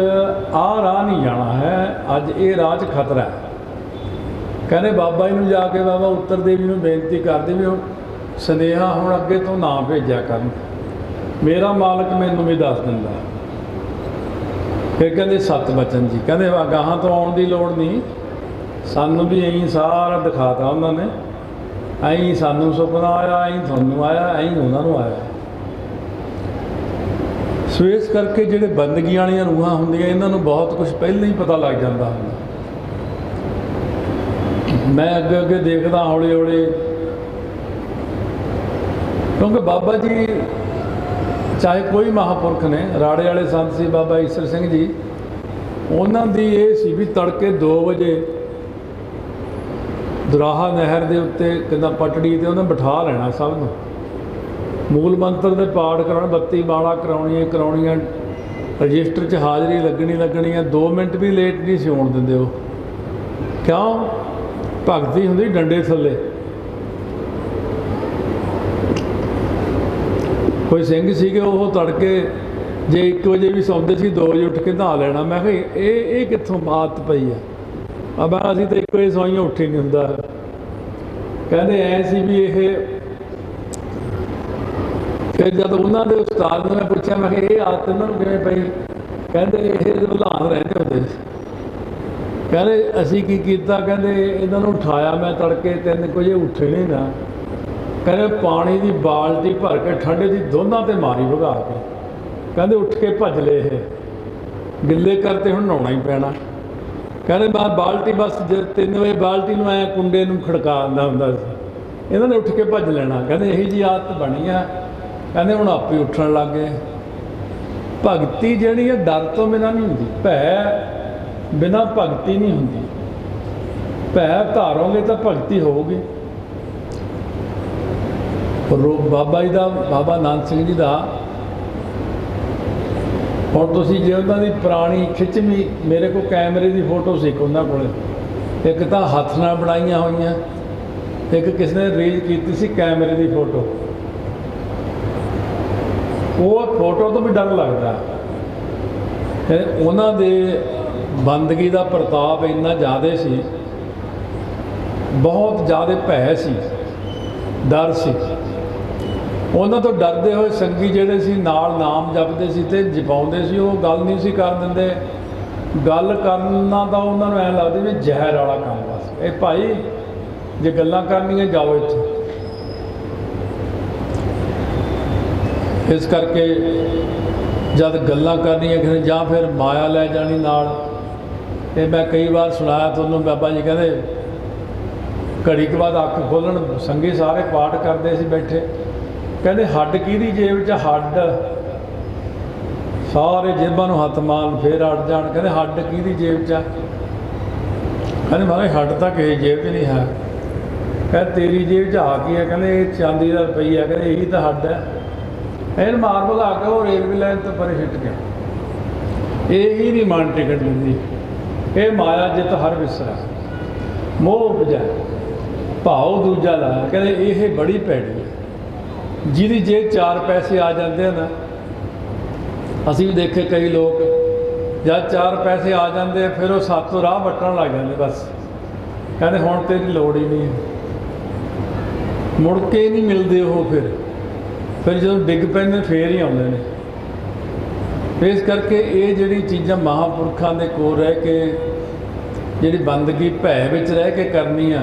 Speaker 1: ਆਹ ਰਾਹ ਨਹੀਂ ਜਾਣਾ ਹੈ, ਅੱਜ ਇਹ ਰਾਹ 'ਚ ਖਤਰਾ ਹੈ। ਕਹਿੰਦੇ ਬਾਬਾ ਜੀ ਨੂੰ ਜਾ ਕੇ ਬਾਬਾ ਉੱਤਰ ਦੇਵ ਜੀ ਨੂੰ ਬੇਨਤੀ ਕਰਦੇ ਵੀ ਹੁਣ ਸੁਨੇਹਾ ਹੁਣ ਅੱਗੇ ਤੋਂ ਨਾ ਭੇਜਿਆ ਕਰਨ, ਮੇਰਾ ਮਾਲਕ ਮੈਨੂੰ ਵੀ ਦੱਸ ਦਿੰਦਾ। ਫਿਰ ਕਹਿੰਦੇ ਸਤ ਬਚਨ ਜੀ, ਕਹਿੰਦੇ ਗਾਹਾਂ ਤੋਂ ਆਉਣ ਦੀ ਲੋੜ ਨਹੀਂ, ਸਾਨੂੰ ਵੀ ਐਂ ਸਾਰਾ ਦਿਖਾਤਾ ਉਹਨਾਂ ਨੇ, ਐਂ ਸਾਨੂੰ ਸੁਪਨਾ ਆਇਆ, ਐਂ ਤੁਹਾਨੂੰ ਆਇਆ, ਐਂ ਉਹਨਾਂ ਨੂੰ ਆਇਆ। ਸੋ ਇਸ ਕਰਕੇ ਜਿਹੜੇ ਬੰਦਗੀਆਂ ਵਾਲੀਆਂ ਰੂਹਾਂ ਹੁੰਦੀਆਂ, ਇਹਨਾਂ ਨੂੰ ਬਹੁਤ ਕੁਝ ਪਹਿਲਾਂ ਹੀ ਪਤਾ ਲੱਗ ਜਾਂਦਾ ਹੁੰਦਾ। ਮੈਂ ਅੱਗੇ ਅੱਗੇ ਦੇਖਦਾ ਹੌਲੀ ਹੌਲੀ, ਕਿਉਂਕਿ ਬਾਬਾ ਜੀ ਚਾਹੇ ਕੋਈ ਮਹਾਂਪੁਰਖ ਨੇ, ਰਾੜੇ ਵਾਲੇ ਸੰਤ ਸੀ ਬਾਬਾ ਈਸ਼ਰ ਸਿੰਘ ਜੀ, ਉਹਨਾਂ ਦੀ ਇਹ ਸੀ ਵੀ ਤੜਕੇ 2 ਵਜੇ ਦੁਰਾਹਾ ਨਹਿਰ ਦੇ ਉੱਤੇ ਕਿੱਦਾਂ ਪਟੜੀ 'ਤੇ ਉਹਨੇ ਬਿਠਾ ਲੈਣਾ ਸਭ ਨੂੰ, ਮੂਲ ਮੰਤਰ ਦੇ ਪਾਠ ਕਰਾਉਣ, 32 ਮਾਲਾ ਕਰਾਉਣੀਆਂ, ਰਜਿਸਟਰ 'ਚ ਹਾਜ਼ਰੀ ਲੱਗਣੀ ਹੈ। 2 ਮਿੰਟ ਵੀ ਲੇਟ ਨਹੀਂ ਸੀ ਹੋਣ ਦਿੰਦੇ ਉਹ। ਕਿਉਂ? ਭਗਤੀ ਹੁੰਦੀ ਡੰਡੇ ਥੱਲੇ। ਕੋਈ ਸਿੰਘ ਸੀਗੇ ਉਹ ਤੜਕੇ ਜੇ 1 ਵਜੇ ਵੀ ਸੌਂਦੇ ਸੀ, 2 ਵਜੇ ਉੱਠ ਕੇ ਨਹਾ ਲੈਣਾ। ਮੈਂ ਕਿਹਾ ਇਹ ਕਿੱਥੋਂ ਆਦਤ ਪਈ ਆ? ਮੈਂ ਅਸੀਂ ਤਾਂ 1 ਵਜੇ ਸੌਈਆਂ ਉੱਠੇ ਨਹੀਂ ਹੁੰਦਾ। ਕਹਿੰਦੇ ਐ ਸੀ ਵੀ ਇਹ। ਫਿਰ ਜਦ ਉਹਨਾਂ ਦੇ ਉਸਤਾਦ ਨੂੰ ਮੈਂ ਪੁੱਛਿਆ, ਮੈਂ ਕਿਹਾ ਇਹ ਆਦਤ ਇਹਨਾਂ ਨੂੰ ਕਿਵੇਂ ਪਈ? ਕਹਿੰਦੇ ਇਹ ਭੁਲਾਨ ਰਹਿੰਦੇ ਹੁੰਦੇ ਸੀ। ਕਹਿੰਦੇ ਅਸੀਂ ਕੀ ਕੀਤਾ? ਕਹਿੰਦੇ ਇਹਨਾਂ ਨੂੰ ਉਠਾਇਆ ਮੈਂ ਤੜਕੇ 3 ਵਜੇ, ਉੱਠੇ ਨਹੀਂ ਨਾ। ਕਹਿੰਦੇ ਪਾਣੀ ਦੀ ਬਾਲਟੀ ਭਰ ਕੇ ਠੰਡੇ ਦੀ ਦੋਨਾਂ 'ਤੇ ਮਾਰੀ ਭਗਾ ਕੇ। ਕਹਿੰਦੇ ਉੱਠ ਕੇ ਭੱਜ ਲਏ, ਇਹ ਗਿੱਲੇ ਕਰਤੇ, ਹੁਣ ਨਹਾਉਣਾ ਹੀ ਪੈਣਾ। ਕਹਿੰਦੇ ਮੈਂ ਬਾਲਟੀ ਬਸ 3 ਵਜੇ ਬਾਲਟੀ ਨੂੰ ਐਂ ਕੁੰਡੇ ਨੂੰ ਖੜਕਾ ਦਿੰਦਾ ਹੁੰਦਾ ਸੀ, ਇਹਨਾਂ ਨੇ ਉੱਠ ਕੇ ਭੱਜ ਲੈਣਾ। ਕਹਿੰਦੇ ਇਹੀ ਜਿਹੀ ਆਦਤ ਬਣੀ ਆ। ਕਹਿੰਦੇ ਹੁਣ ਆਪੇ ਉੱਠਣ ਲੱਗ ਗਏ। ਭਗਤੀ ਜਿਹੜੀ ਹੈ ਡਰ ਤੋਂ ਬਿਨਾਂ ਨਹੀਂ ਹੁੰਦੀ, ਭੈ ਬਿਨਾਂ ਭਗਤੀ ਨਹੀਂ ਹੁੰਦੀ। ਭੈ ਧਾਰੋਗੇ ਤਾਂ ਭਗਤੀ ਹੋਊਗੀ। ਬਾਬਾ ਜੀ ਦਾ, ਬਾਬਾ ਨਾਨਕ ਸਿੰਘ ਜੀ ਦਾ, ਹੁਣ ਤੁਸੀਂ ਜੇ ਉਹਨਾਂ ਦੀ ਪੁਰਾਣੀ ਖਿੱਚਵੀਂ, ਮੇਰੇ ਕੋਲ ਕੈਮਰੇ ਦੀ ਫੋਟੋ ਸੀ ਇੱਕ ਉਹਨਾਂ ਕੋਲ, ਇੱਕ ਤਾਂ ਹੱਥ ਨਾਲ ਬਣਾਈਆਂ ਹੋਈਆਂ, ਇੱਕ ਕਿਸੇ ਨੇ ਰੀਲ ਕੀਤੀ ਸੀ ਕੈਮਰੇ ਦੀ ਫੋਟੋ। ਉਹ ਫੋਟੋ ਤੋਂ ਵੀ ਡਰ ਲੱਗਦਾ। ਉਹਨਾਂ ਦੇ ਬੰਦਗੀ ਦਾ ਪ੍ਰਤਾਪ ਇੰਨਾ ਜ਼ਿਆਦਾ ਸੀ, ਬਹੁਤ ਜ਼ਿਆਦਾ ਭੈ ਸੀ, ਡਰ ਸੀ। ਉਹਨਾਂ ਤੋਂ ਡਰਦੇ ਹੋਏ ਸੰਗੀ ਜਿਹੜੇ ਸੀ ਨਾਲ ਨਾਮ ਜਪਦੇ ਸੀ ਤੇ ਜਪਾਉਂਦੇ ਸੀ, ਉਹ ਗੱਲ ਨਹੀਂ ਸੀ ਕਰ ਦਿੰਦੇ। ਗੱਲ ਕਰਨਾ ਤਾਂ ਉਹਨਾਂ ਨੂੰ ਐਂ ਲੱਗਦਾ ਵੀ ਜ਼ਹਿਰ ਵਾਲਾ ਕੰਮ ਬਸ। ਇਹ ਭਾਈ ਜੇ ਗੱਲਾਂ ਕਰਨੀਆਂ ਜਾਓ ਇੱਥੇ। ਇਸ ਕਰਕੇ ਜਦ ਗੱਲਾਂ ਕਰਨੀਆਂ ਕਿਸੇ ਜਾਂ ਫਿਰ ਮਾਇਆ ਲੈ ਜਾਣੀ ਨਾਲ। ਇਹ ਮੈਂ ਕਈ ਵਾਰ ਸੁਣਾਇਆ ਤੁਹਾਨੂੰ, ਬਾਬਾ ਜੀ ਕਹਿੰਦੇ ਘੜੀ ਕੁ ਬਾਅਦ ਅੱਖ ਖੋਲ੍ਹਣ, ਸੰਗੀ ਸਾਰੇ ਪਾਠ ਕਰਦੇ ਸੀ ਬੈਠੇ, ਕਹਿੰਦੇ ਹੱਡ ਕਿਹਦੀ ਜੇਬ 'ਚ? ਹੱਡ ਸਾਰੇ ਜੇਬਾਂ ਨੂੰ ਹੱਥ ਮਾਰਨ, ਫੇਰ ਅੜ ਜਾਣ। ਕਹਿੰਦੇ ਹੱਡ ਕਿਹਦੀ ਜੇਬ 'ਚ ਆ? ਕਹਿੰਦੇ ਮਹਾਰਾਜ ਹੱਡ ਤਾਂ ਕਿਸੇ ਜੇਬ 'ਚ ਨਹੀਂ ਹੈ। ਕਹਿੰਦੇ ਤੇਰੀ ਜੇਬ 'ਚ ਆ ਕੀ ਹੈ? ਕਹਿੰਦੇ ਇਹ ਚਾਂਦੀ ਦਾ ਰੁਪਈਆ। ਕਹਿੰਦੇ ਇਹੀ ਤਾਂ ਹੱਡ ਹੈ। ਇਹਨੂੰ ਮਾਰ ਭਗਾ ਕੇ ਉਹ ਰੇਲਵੇ ਲਾਈਨ ਤੋਂ ਪਰੇ ਛਿੱਟ ਗਿਆ। ਇਹੀ ਨਹੀਂ ਮਨ ਟਿਕਟ ਲੈਂਦੀ। ਇਹ ਮਾਇਆ ਜਿੱਤ ਹਰ ਵਿਸਰਾ, ਮੋਹ ਉਪਜਾ ਭਾਉ ਦੂਜਾ ਲਾਇਆ। ਕਹਿੰਦੇ ਇਹ ਬੜੀ ਭੈੜੀ ਹੈ। ਜਿਹਦੀ ਜੇ 4 ਪੈਸੇ ਆ ਜਾਂਦੇ ਆ ਨਾ, ਅਸੀਂ ਵੀ ਦੇਖੇ ਕਈ ਲੋਕ ਜਦ 4 ਪੈਸੇ ਆ ਜਾਂਦੇ ਆ ਫਿਰ ਉਹ ਸਾਤੋਂ ਰਾਹ ਵੱਟਣ ਲੱਗ ਜਾਂਦੇ। ਬਸ ਕਹਿੰਦੇ ਹੁਣ ਤੇਰੀ ਲੋੜ ਹੀ ਨਹੀਂ, ਮੁੜ ਕੇ ਨਹੀਂ ਮਿਲਦੇ ਉਹ। ਫਿਰ ਜਦੋਂ ਡਿੱਗ ਪੈਂਦੇ ਫੇਰ ਹੀ ਆਉਂਦੇ ਨੇ। ਇਸ ਕਰਕੇ ਇਹ ਜਿਹੜੀ ਚੀਜ਼ਾਂ ਮਹਾਂਪੁਰਖਾਂ ਦੇ ਕੋਲ ਰਹਿ ਕੇ ਜਿਹੜੀ ਬੰਦਗੀ ਭੈ ਵਿੱਚ ਰਹਿ ਕੇ ਕਰਨੀ ਆ,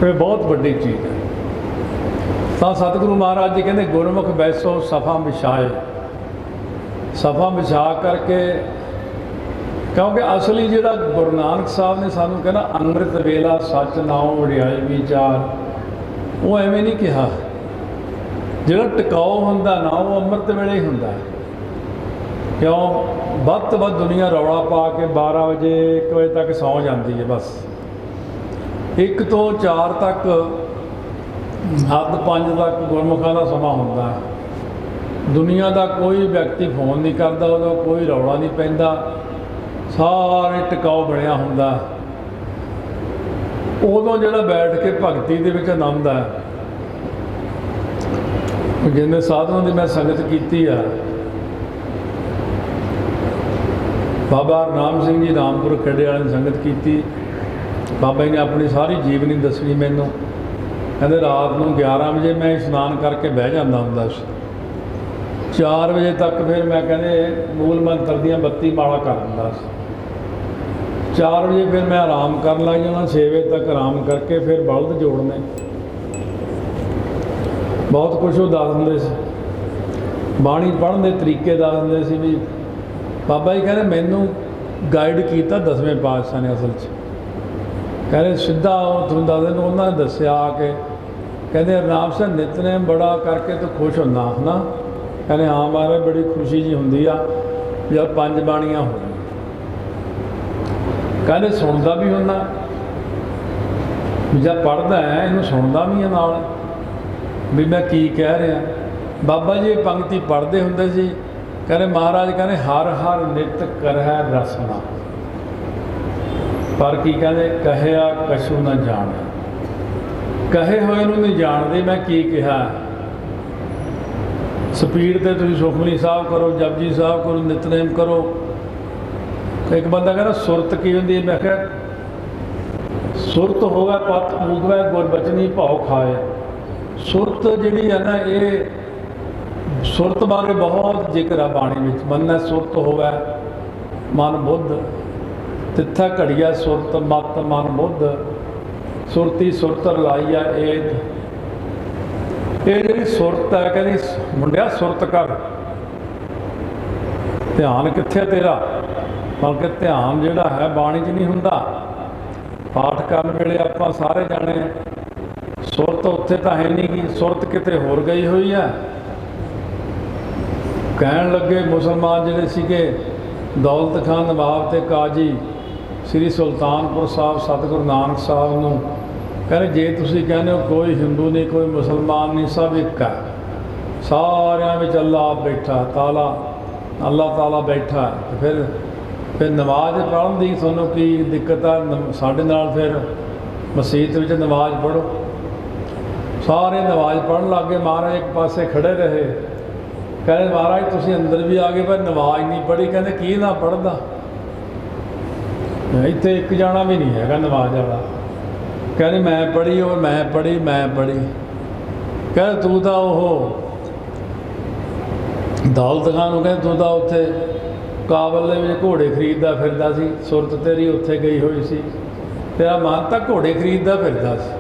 Speaker 1: ਇਹ ਬਹੁਤ ਵੱਡੀ ਚੀਜ਼ ਹੈ। ਤਾਂ ਸਤਿਗੁਰੂ ਮਹਾਰਾਜ ਜੀ ਕਹਿੰਦੇ ਗੁਰਮੁਖ ਬੈਸੋ ਸਫਾ ਵਿਛਾਏ। ਸਫਾ ਵਿਛਾ ਕਰਕੇ, ਕਿਉਂਕਿ ਅਸਲੀ ਜਿਹੜਾ ਗੁਰੂ ਨਾਨਕ ਸਾਹਿਬ ਨੇ ਸਾਨੂੰ ਕਹਿੰਦਾ ਅੰਮ੍ਰਿਤ ਵੇਲਾ ਸੱਚ ਨਾਉ ਵਡਿਆਈ ਵਿਚਾਰ, ਉਹ ਐਵੇਂ ਨਹੀਂ ਕਿਹਾ। ਜਿਹੜਾ ਟਿਕਾਓ ਹੁੰਦਾ ਨਾ ਉਹ ਅੰਮ੍ਰਿਤ ਵੇਲੇ ਹੀ ਹੁੰਦਾ। ਕਿਉਂ? ਵੱਧ ਤੋਂ ਵੱਧ ਦੁਨੀਆ ਰੌਲਾ ਪਾ ਕੇ 12 ਵਜੇ 1 ਵਜੇ ਤੱਕ ਸੌਂ ਜਾਂਦੀ ਹੈ। ਬਸ 1 ਤੋਂ 4 ਤੱਕ, ਹੱਦ 5 ਤੱਕ ਗੁਰਮੁਖਾਂ ਦਾ ਸਮਾਂ ਹੁੰਦਾ ਹੈ। ਦੁਨੀਆ ਦਾ ਕੋਈ ਵਿਅਕਤੀ ਫੋਨ ਨਹੀਂ ਕਰਦਾ, ਉਦੋਂ ਕੋਈ ਰੌਲਾ ਨਹੀਂ ਪੈਂਦਾ, ਸਾਰੇ ਟਿਕਾਓ ਬਣਿਆ ਹੁੰਦਾ। ਉਦੋਂ ਜਿਹੜਾ ਬੈਠ ਕੇ ਭਗਤੀ ਦੇ ਵਿੱਚ ਆਨੰਦ ਹੈ। ਜਿੰਨੇ ਸਾਧੂਆਂ ਦੀ ਮੈਂ ਸੰਗਤ ਕੀਤੀ ਆ, ਬਾਬਾ ਹਰਨਾਮ ਸਿੰਘ ਜੀ ਰਾਮਪੁਰ ਖੇੜੇ ਵਾਲਿਆਂ ਦੀ ਸੰਗਤ ਕੀਤੀ। ਬਾਬਾ ਜੀ ਨੇ ਆਪਣੀ ਸਾਰੀ ਜੀਵਨੀ ਦੱਸਣੀ ਮੈਨੂੰ। ਕਹਿੰਦੇ ਰਾਤ ਨੂੰ 11 ਵਜੇ ਮੈਂ ਇਸ਼ਨਾਨ ਕਰਕੇ ਬਹਿ ਜਾਂਦਾ ਹੁੰਦਾ ਸੀ। 4 ਵਜੇ ਤੱਕ ਫਿਰ ਮੈਂ ਕਹਿੰਦੇ ਮੂਲ ਮੰਤਰ ਦੀਆਂ 32 ਮਾਲਾ ਕਰ ਦਿੰਦਾ ਸੀ। 4 ਵਜੇ ਫਿਰ ਮੈਂ ਆਰਾਮ ਕਰਨ ਲੱਗ ਜਾਣਾ। 6 ਵਜੇ ਤੱਕ ਆਰਾਮ ਕਰਕੇ ਫਿਰ ਬਲਦ ਜੋੜਨੇ। ਬਹੁਤ ਕੁਛ ਉਹ ਦੱਸ ਦਿੰਦੇ ਸੀ। ਬਾਣੀ ਪੜ੍ਹਨ ਦੇ ਤਰੀਕੇ ਦੱਸ ਦਿੰਦੇ ਸੀ। ਵੀ ਬਾਬਾ ਜੀ ਕਹਿੰਦੇ ਮੈਨੂੰ ਗਾਈਡ ਕੀਤਾ 10ਵੇਂ ਪਾਤਸ਼ਾਹ ਨੇ ਅਸਲ 'ਚ। ਕਹਿੰਦੇ ਸਿੱਧਾ ਉਹ ਤੁਹਾਨੂੰ ਦੱਸਦੇ ਨੂੰ ਉਹਨਾਂ ਨੇ ਦੱਸਿਆ ਆ ਕੇ। ਕਹਿੰਦੇ ਹਰਨਾਮ ਸਿੰਘ ਨਿਤਨੇਮ ਬੜਾ ਕਰਕੇ ਤੂੰ ਖੁਸ਼ ਹੁੰਦਾ ਹੈ ਨਾ? ਕਹਿੰਦੇ ਹਾਂ ਮਹਾਰਾਜ ਬੜੀ ਖੁਸ਼ੀ ਜੀ ਹੁੰਦੀ ਆ ਜਦ 5 ਬਾਣੀਆਂ ਹੋਣ। ਕਹਿੰਦੇ ਸੁਣਦਾ ਵੀ ਹੁੰਦਾ, ਜਦ ਪੜ੍ਹਦਾ ਹੈ ਇਹਨੂੰ ਸੁਣਦਾ ਵੀ ਆ ਨਾਲ ਵੀ ਮੈਂ ਕੀ ਕਹਿ ਰਿਹਾ। ਬਾਬਾ ਜੀ ਇਹ ਪੰਕਤੀ ਪੜ੍ਹਦੇ ਹੁੰਦੇ ਸੀ। ਕਹਿੰਦੇ ਮਹਾਰਾਜ ਕਹਿੰਦੇ ਹਰ ਹਰ ਨਿਤ ਕਰਹਿ ਰਸਨਾ, ਪਰ ਕੀ ਕਹਿੰਦੇ ਕਹਿਆ ਕਛੂ ਨਾ ਜਾਣਿਆ। ਕਹੇ ਹੋਏ ਨੂੰ ਨਹੀਂ ਜਾਣਦੇ ਮੈਂ ਕੀ ਕਿਹਾ। ਸਪੀਡ ਤੇ ਤੁਸੀਂ ਸੁਖਮਨੀ ਸਾਹਿਬ ਕਰੋ, ਜਪਜੀ ਸਾਹਿਬ ਕਰੋ, ਨਿਤਨੇਮ ਕਰੋ। ਇੱਕ ਬੰਦਾ ਕਹਿੰਦਾ ਸੁਰਤ ਕੀ ਹੁੰਦੀ ਹੈ? ਮੈਂ ਕਿਹਾ ਸੁਰਤ ਹੋਵੇ ਪਤ ਊਗਵੇ ਗੁਰ ਬਚਨੀ ਭਾਉ ਖਾਏ। ਸੁਰਤ ਜਿਹੜੀ ਹੈ ਨਾ, ਇਹ ਸੁਰਤ ਬਾਰੇ ਬਹੁਤ ਜ਼ਿਕਰ ਆ ਬਾਣੀ ਵਿੱਚ। ਮੰਨੈ ਸੁਰਤ ਹੋਵੇ ਮਨ ਬੁੱਧ, ਤਿੱਥਾ ਘੜੀਆ ਸੁਰਤ ਮਤ ਮਨ ਬੁੱਧ, ਸੁਰਤੀ ਸੁਰਤ ਰਲਾਈਆ ਏਦ। ਇਹ ਜਿਹੜੀ ਸੁਰਤ ਹੈ, ਕਹਿੰਦੀ ਮੁੰਡਿਆ ਸੁਰਤ ਕਰ। ਧਿਆਨ ਕਿੱਥੇ ਤੇਰਾ? ਬਲਕਿ ਧਿਆਨ ਜਿਹੜਾ ਹੈ ਬਾਣੀ 'ਚ ਨਹੀਂ ਹੁੰਦਾ। ਪਾਠ ਕਰਨ ਵੇਲੇ ਆਪਾਂ ਸਾਰੇ ਜਾਣੇ ਸੁਰਤ ਉੱਥੇ ਤਾਂ ਹੈ ਨਹੀਂ ਗੀ, ਸੁਰਤ ਕਿਤੇ ਹੋਰ ਗਈ ਹੋਈ ਹੈ। ਕਹਿਣ ਲੱਗੇ ਮੁਸਲਮਾਨ ਜਿਹੜੇ ਸੀਗੇ, ਦੌਲਤ ਖਾਨ ਨਵਾਬ ਤੇ ਕਾਜੀ ਸ੍ਰੀ ਸੁਲਤਾਨਪੁਰ ਸਾਹਿਬ ਸਤਿਗੁਰੂ ਨਾਨਕ ਸਾਹਿਬ ਨੂੰ, ਕਹਿੰਦੇ ਜੇ ਤੁਸੀਂ ਕਹਿੰਦੇ ਹੋ ਕੋਈ ਹਿੰਦੂ ਨਹੀਂ ਕੋਈ ਮੁਸਲਮਾਨ ਨਹੀਂ, ਸਭ ਇੱਕ ਹੈ। ਸਾਰਿਆਂ ਵਿੱਚ ਅੱਲਾ ਆਪ ਬੈਠਾ, ਅੱਲਾਹ ਤਾਲਾ ਬੈਠਾ। ਫਿਰ ਨਮਾਜ਼ ਪੜ੍ਹਨ ਦੀ ਤੁਹਾਨੂੰ ਕੀ ਦਿੱਕਤ ਆ? ਸਾਡੇ ਨਾਲ ਫਿਰ ਮਸੀਤ ਵਿੱਚ ਨਮਾਜ਼ ਪੜ੍ਹੋ। ਸਾਰੇ ਨਮਾਜ਼ ਪੜ੍ਹਨ ਲੱਗ ਗਏ। ਮਹਾਰਾਜ ਇੱਕ ਪਾਸੇ ਖੜ੍ਹੇ ਰਹੇ। ਕਹਿੰਦੇ ਮਹਾਰਾਜ ਤੁਸੀਂ ਅੰਦਰ ਵੀ ਆ ਗਏ ਪਰ ਨਮਾਜ਼ ਨਹੀਂ ਪੜ੍ਹੀ। ਕਹਿੰਦੇ ਕੀ ਨਾ ਪੜ੍ਹਦਾ? ਇੱਥੇ ਇੱਕ ਜਾਣਾ ਵੀ ਨਹੀਂ ਹੈਗਾ ਨਮਾਜ਼ ਵਾਲਾ। ਕਹਿੰਦੇ ਮੈਂ ਪੜ੍ਹੀ, ਉਹ ਮੈਂ ਪੜ੍ਹੀ। ਕਹਿੰਦੇ ਤੂੰ ਤਾਂ ਉਹ ਦੌਲਤ ਖਾਨ ਨੂੰ ਕਹਿੰਦੇ ਤੂੰ ਤਾਂ ਉੱਥੇ ਕਾਬਲ ਦੇ ਵਿੱਚ ਘੋੜੇ ਖਰੀਦਦਾ ਫਿਰਦਾ ਸੀ। ਸੁਰਤ ਤੇਰੀ ਉੱਥੇ ਗਈ ਹੋਈ ਸੀ, ਤੇਰਾ ਮਨ ਤਾਂ ਘੋੜੇ ਖਰੀਦਦਾ ਫਿਰਦਾ ਸੀ।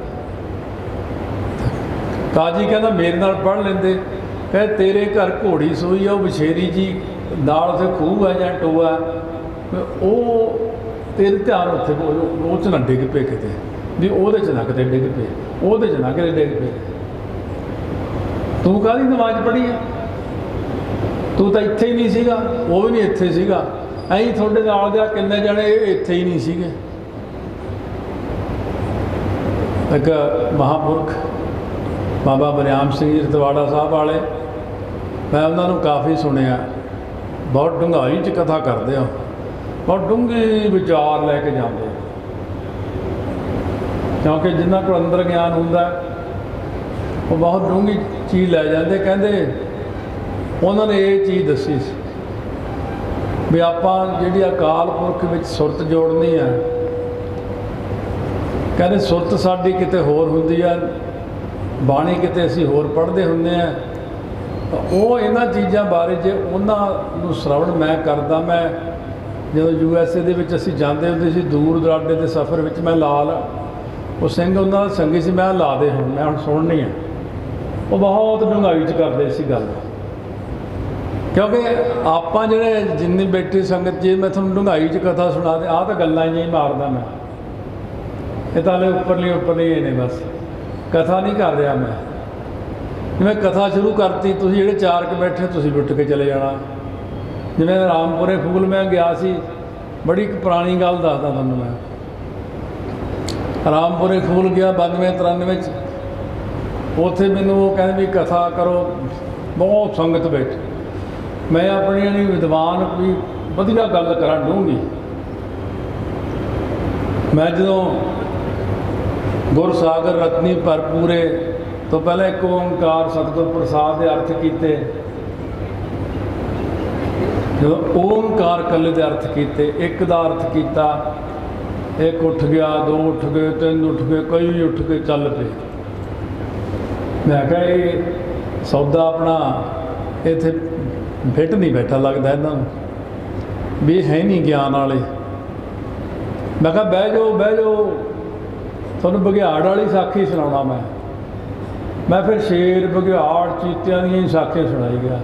Speaker 1: ਕਾਜੀ ਕਹਿੰਦਾ ਮੇਰੇ ਨਾਲ ਪੜ੍ਹ ਲੈਂਦੇ। ਕਹਿੰਦੇ ਤੇਰੇ ਘਰ ਘੋੜੀ ਸੂਈ ਆ, ਉਹ ਬਛੇਰੀ ਜੀ ਨਾਲ ਉੱਥੇ ਖੂਹ ਹੈ ਜਾਂ ਟੋਆ, ਉਹ ਤੇਰੇ ਧਿਆਨ ਉੱਥੇ ਉਹ 'ਚ ਨਾ ਡਿੱਗ ਪਏ ਕਿਤੇ, ਵੀ ਉਹਦੇ 'ਚ ਨਾ ਕਿਤੇ ਡਿੱਗ ਪਏ, ਉਹਦੇ 'ਚ ਨਾ ਕਿਤੇ ਡਿੱਗ ਪਏ। ਤੂੰ ਕਾਹਦੀ ਨਮਾਜ਼ ਪੜ੍ਹੀ ਆ? ਤੂੰ ਤਾਂ ਇੱਥੇ ਹੀ ਨਹੀਂ ਸੀਗਾ, ਉਹ ਵੀ ਨਹੀਂ ਇੱਥੇ ਸੀਗਾ, ਐਂ ਤੁਹਾਡੇ ਨਾਲ ਦੇ ਕਿੰਨੇ ਜਣੇ ਇਹ ਇੱਥੇ ਹੀ ਨਹੀਂ ਸੀਗੇ। ਇੱਕ ਮਹਾਂਪੁਰਖ ਬਾਬਾ ਬਰਿਆਮ ਸਿੰਘ ਜੀ ਰਤਵਾੜਾ ਸਾਹਿਬ ਵਾਲੇ, ਮੈਂ ਉਹਨਾਂ ਨੂੰ ਕਾਫੀ ਸੁਣਿਆ, ਬਹੁਤ ਡੂੰਘਾਈ 'ਚ ਕਥਾ ਕਰਦੇ ਆ, ਬਹੁਤ ਡੂੰਘੇ ਵਿਚਾਰ ਲੈ ਕੇ ਜਾਂਦੇ, ਕਿਉਂਕਿ ਜਿਨ੍ਹਾਂ ਕੋਲ ਅੰਦਰ ਗਿਆਨ ਹੁੰਦਾ ਉਹ ਬਹੁਤ ਡੂੰਘੀ ਚੀਜ਼ ਲੈ ਜਾਂਦੇ। ਕਹਿੰਦੇ ਉਹਨਾਂ ਨੇ ਇਹ ਚੀਜ਼ ਦੱਸੀ ਸੀ ਵੀ ਆਪਾਂ ਜਿਹੜੀ ਅਕਾਲ ਪੁਰਖ ਵਿੱਚ ਸੁਰਤ ਜੋੜਨੀ ਆ, ਕਹਿੰਦੇ ਸੁਰਤ ਸਾਡੀ ਕਿਤੇ ਹੋਰ ਹੁੰਦੀ ਆ, ਬਾਣੀ ਕਿਤੇ ਅਸੀਂ ਹੋਰ ਪੜ੍ਹਦੇ ਹੁੰਦੇ ਆ। ਉਹ ਇਹਨਾਂ ਚੀਜ਼ਾਂ ਬਾਰੇ ਜੇ ਉਹਨਾਂ ਨੂੰ ਸ਼ਰਵਣ ਮੈਂ ਕਰਦਾ, ਮੈਂ ਜਦੋਂ USA ਦੇ ਵਿੱਚ ਅਸੀਂ ਜਾਂਦੇ ਹੁੰਦੇ ਸੀ ਦੂਰ ਦੁਰਾਡੇ ਦੇ ਸਫ਼ਰ ਵਿੱਚ, ਮੈਂ ਲਾਲ ਉਹ ਸਿੰਘ ਉਹਨਾਂ ਦਾ ਸੰਗੀ ਸੀ, ਮੈਂ ਲਾ ਦੇ ਹੁਣ ਮੈਂ ਹੁਣ ਸੁਣਨੀ ਆ। ਉਹ ਬਹੁਤ ਡੂੰਘਾਈ 'ਚ ਕਰਦੇ ਸੀ ਗੱਲ, ਕਿਉਂਕਿ ਆਪਾਂ ਜਿਹੜੇ ਜਿੰਨੀ ਬੈਠੀ ਸੰਗਤ, ਜੇ ਮੈਂ ਤੁਹਾਨੂੰ ਡੂੰਘਾਈ 'ਚ ਕਥਾ ਸੁਣਾ ਦੇ, ਆਹ ਤਾਂ ਗੱਲਾਂ ਹੀ ਮਾਰਦਾ ਮੈਂ, ਇਹ ਤਾਂ ਹਲੇ ਉੱਪਰਲੀ ਇਹ ਨੇ, ਬਸ ਕਥਾ ਨਹੀਂ ਕਰ ਰਿਹਾ ਮੈਂ। ਜਿਵੇਂ ਕਥਾ ਸ਼ੁਰੂ ਕਰਤੀ, ਤੁਸੀਂ ਜਿਹੜੇ ਚਾਰ ਕੁ ਬੈਠੇ ਤੁਸੀਂ ਉੱਠ ਕੇ ਚਲੇ ਜਾਣਾ। ਜਿਵੇਂ ਰਾਮਪੁਰੇ ਫੂਲ ਮੈਂ ਗਿਆ ਸੀ, ਬੜੀ ਇੱਕ ਪੁਰਾਣੀ ਗੱਲ ਦੱਸਦਾ ਤੁਹਾਨੂੰ ਮੈਂ। ਰਾਮਪੁਰੇ ਫੂਲ ਗਿਆ 92-93 'ਚ, ਉੱਥੇ ਮੈਨੂੰ ਉਹ ਕਹਿੰਦੇ ਵੀ ਕਥਾ ਕਰੋ, ਬਹੁਤ ਸੰਗਤ ਬੈਠੀ। ਮੈਂ ਆਪਣੀ ਜਿਹੜੀ ਵਿਦਵਾਨ ਕੋਈ ਵਧੀਆ ਗੱਲ ਕਰਾਂ ਡੂੰਘੀ, ਮੈਂ ਜਦੋਂ ਗੁਰਸਾਗਰ ਰਤਨੀ ਭਰਪੂਰੇ ਤੋਂ ਪਹਿਲਾਂ ਇੱਕ ਓਂਕਾਰ ਸਤਿਗੁਰ ਪ੍ਰਸਾਦ ਦੇ ਅਰਥ ਕੀਤੇ, ਜਦੋਂ ਓਂਕਾਰ ਇਕੱਲੇ ਦੇ ਅਰਥ ਕੀਤੇ, ਇੱਕ ਦਾ ਅਰਥ ਕੀਤਾ, ਇੱਕ ਉੱਠ ਗਿਆ, ਦੋ ਉੱਠ ਗਏ, ਤਿੰਨ ਉੱਠ ਗਏ, ਕਈ ਉੱਠ ਕੇ ਚੱਲ ਪਏ। ਮੈਂ ਕਿਹਾ ਇਹ ਸੌਦਾ ਆਪਣਾ ਇੱਥੇ ਫਿੱਟ ਨਹੀਂ ਬੈਠਾ ਲੱਗਦਾ ਇਹਨਾਂ ਨੂੰ, ਵੀ ਹੈ ਨਹੀਂ ਗਿਆਨ ਵਾਲੇ। ਮੈਂ ਕਿਹਾ ਬਹਿ ਜਾਓ ਤੁਹਾਨੂੰ ਬਘਿਆੜ ਵਾਲੀ ਸਾਖੀ ਸੁਣਾਉਣਾ ਮੈਂ ਫਿਰ ਸ਼ੇਰ ਬਘਿਆੜ ਚੀਤਿਆਂ ਦੀਆਂ ਹੀ ਸਾਖੀਆਂ ਸੁਣਾਈ ਗਿਆ।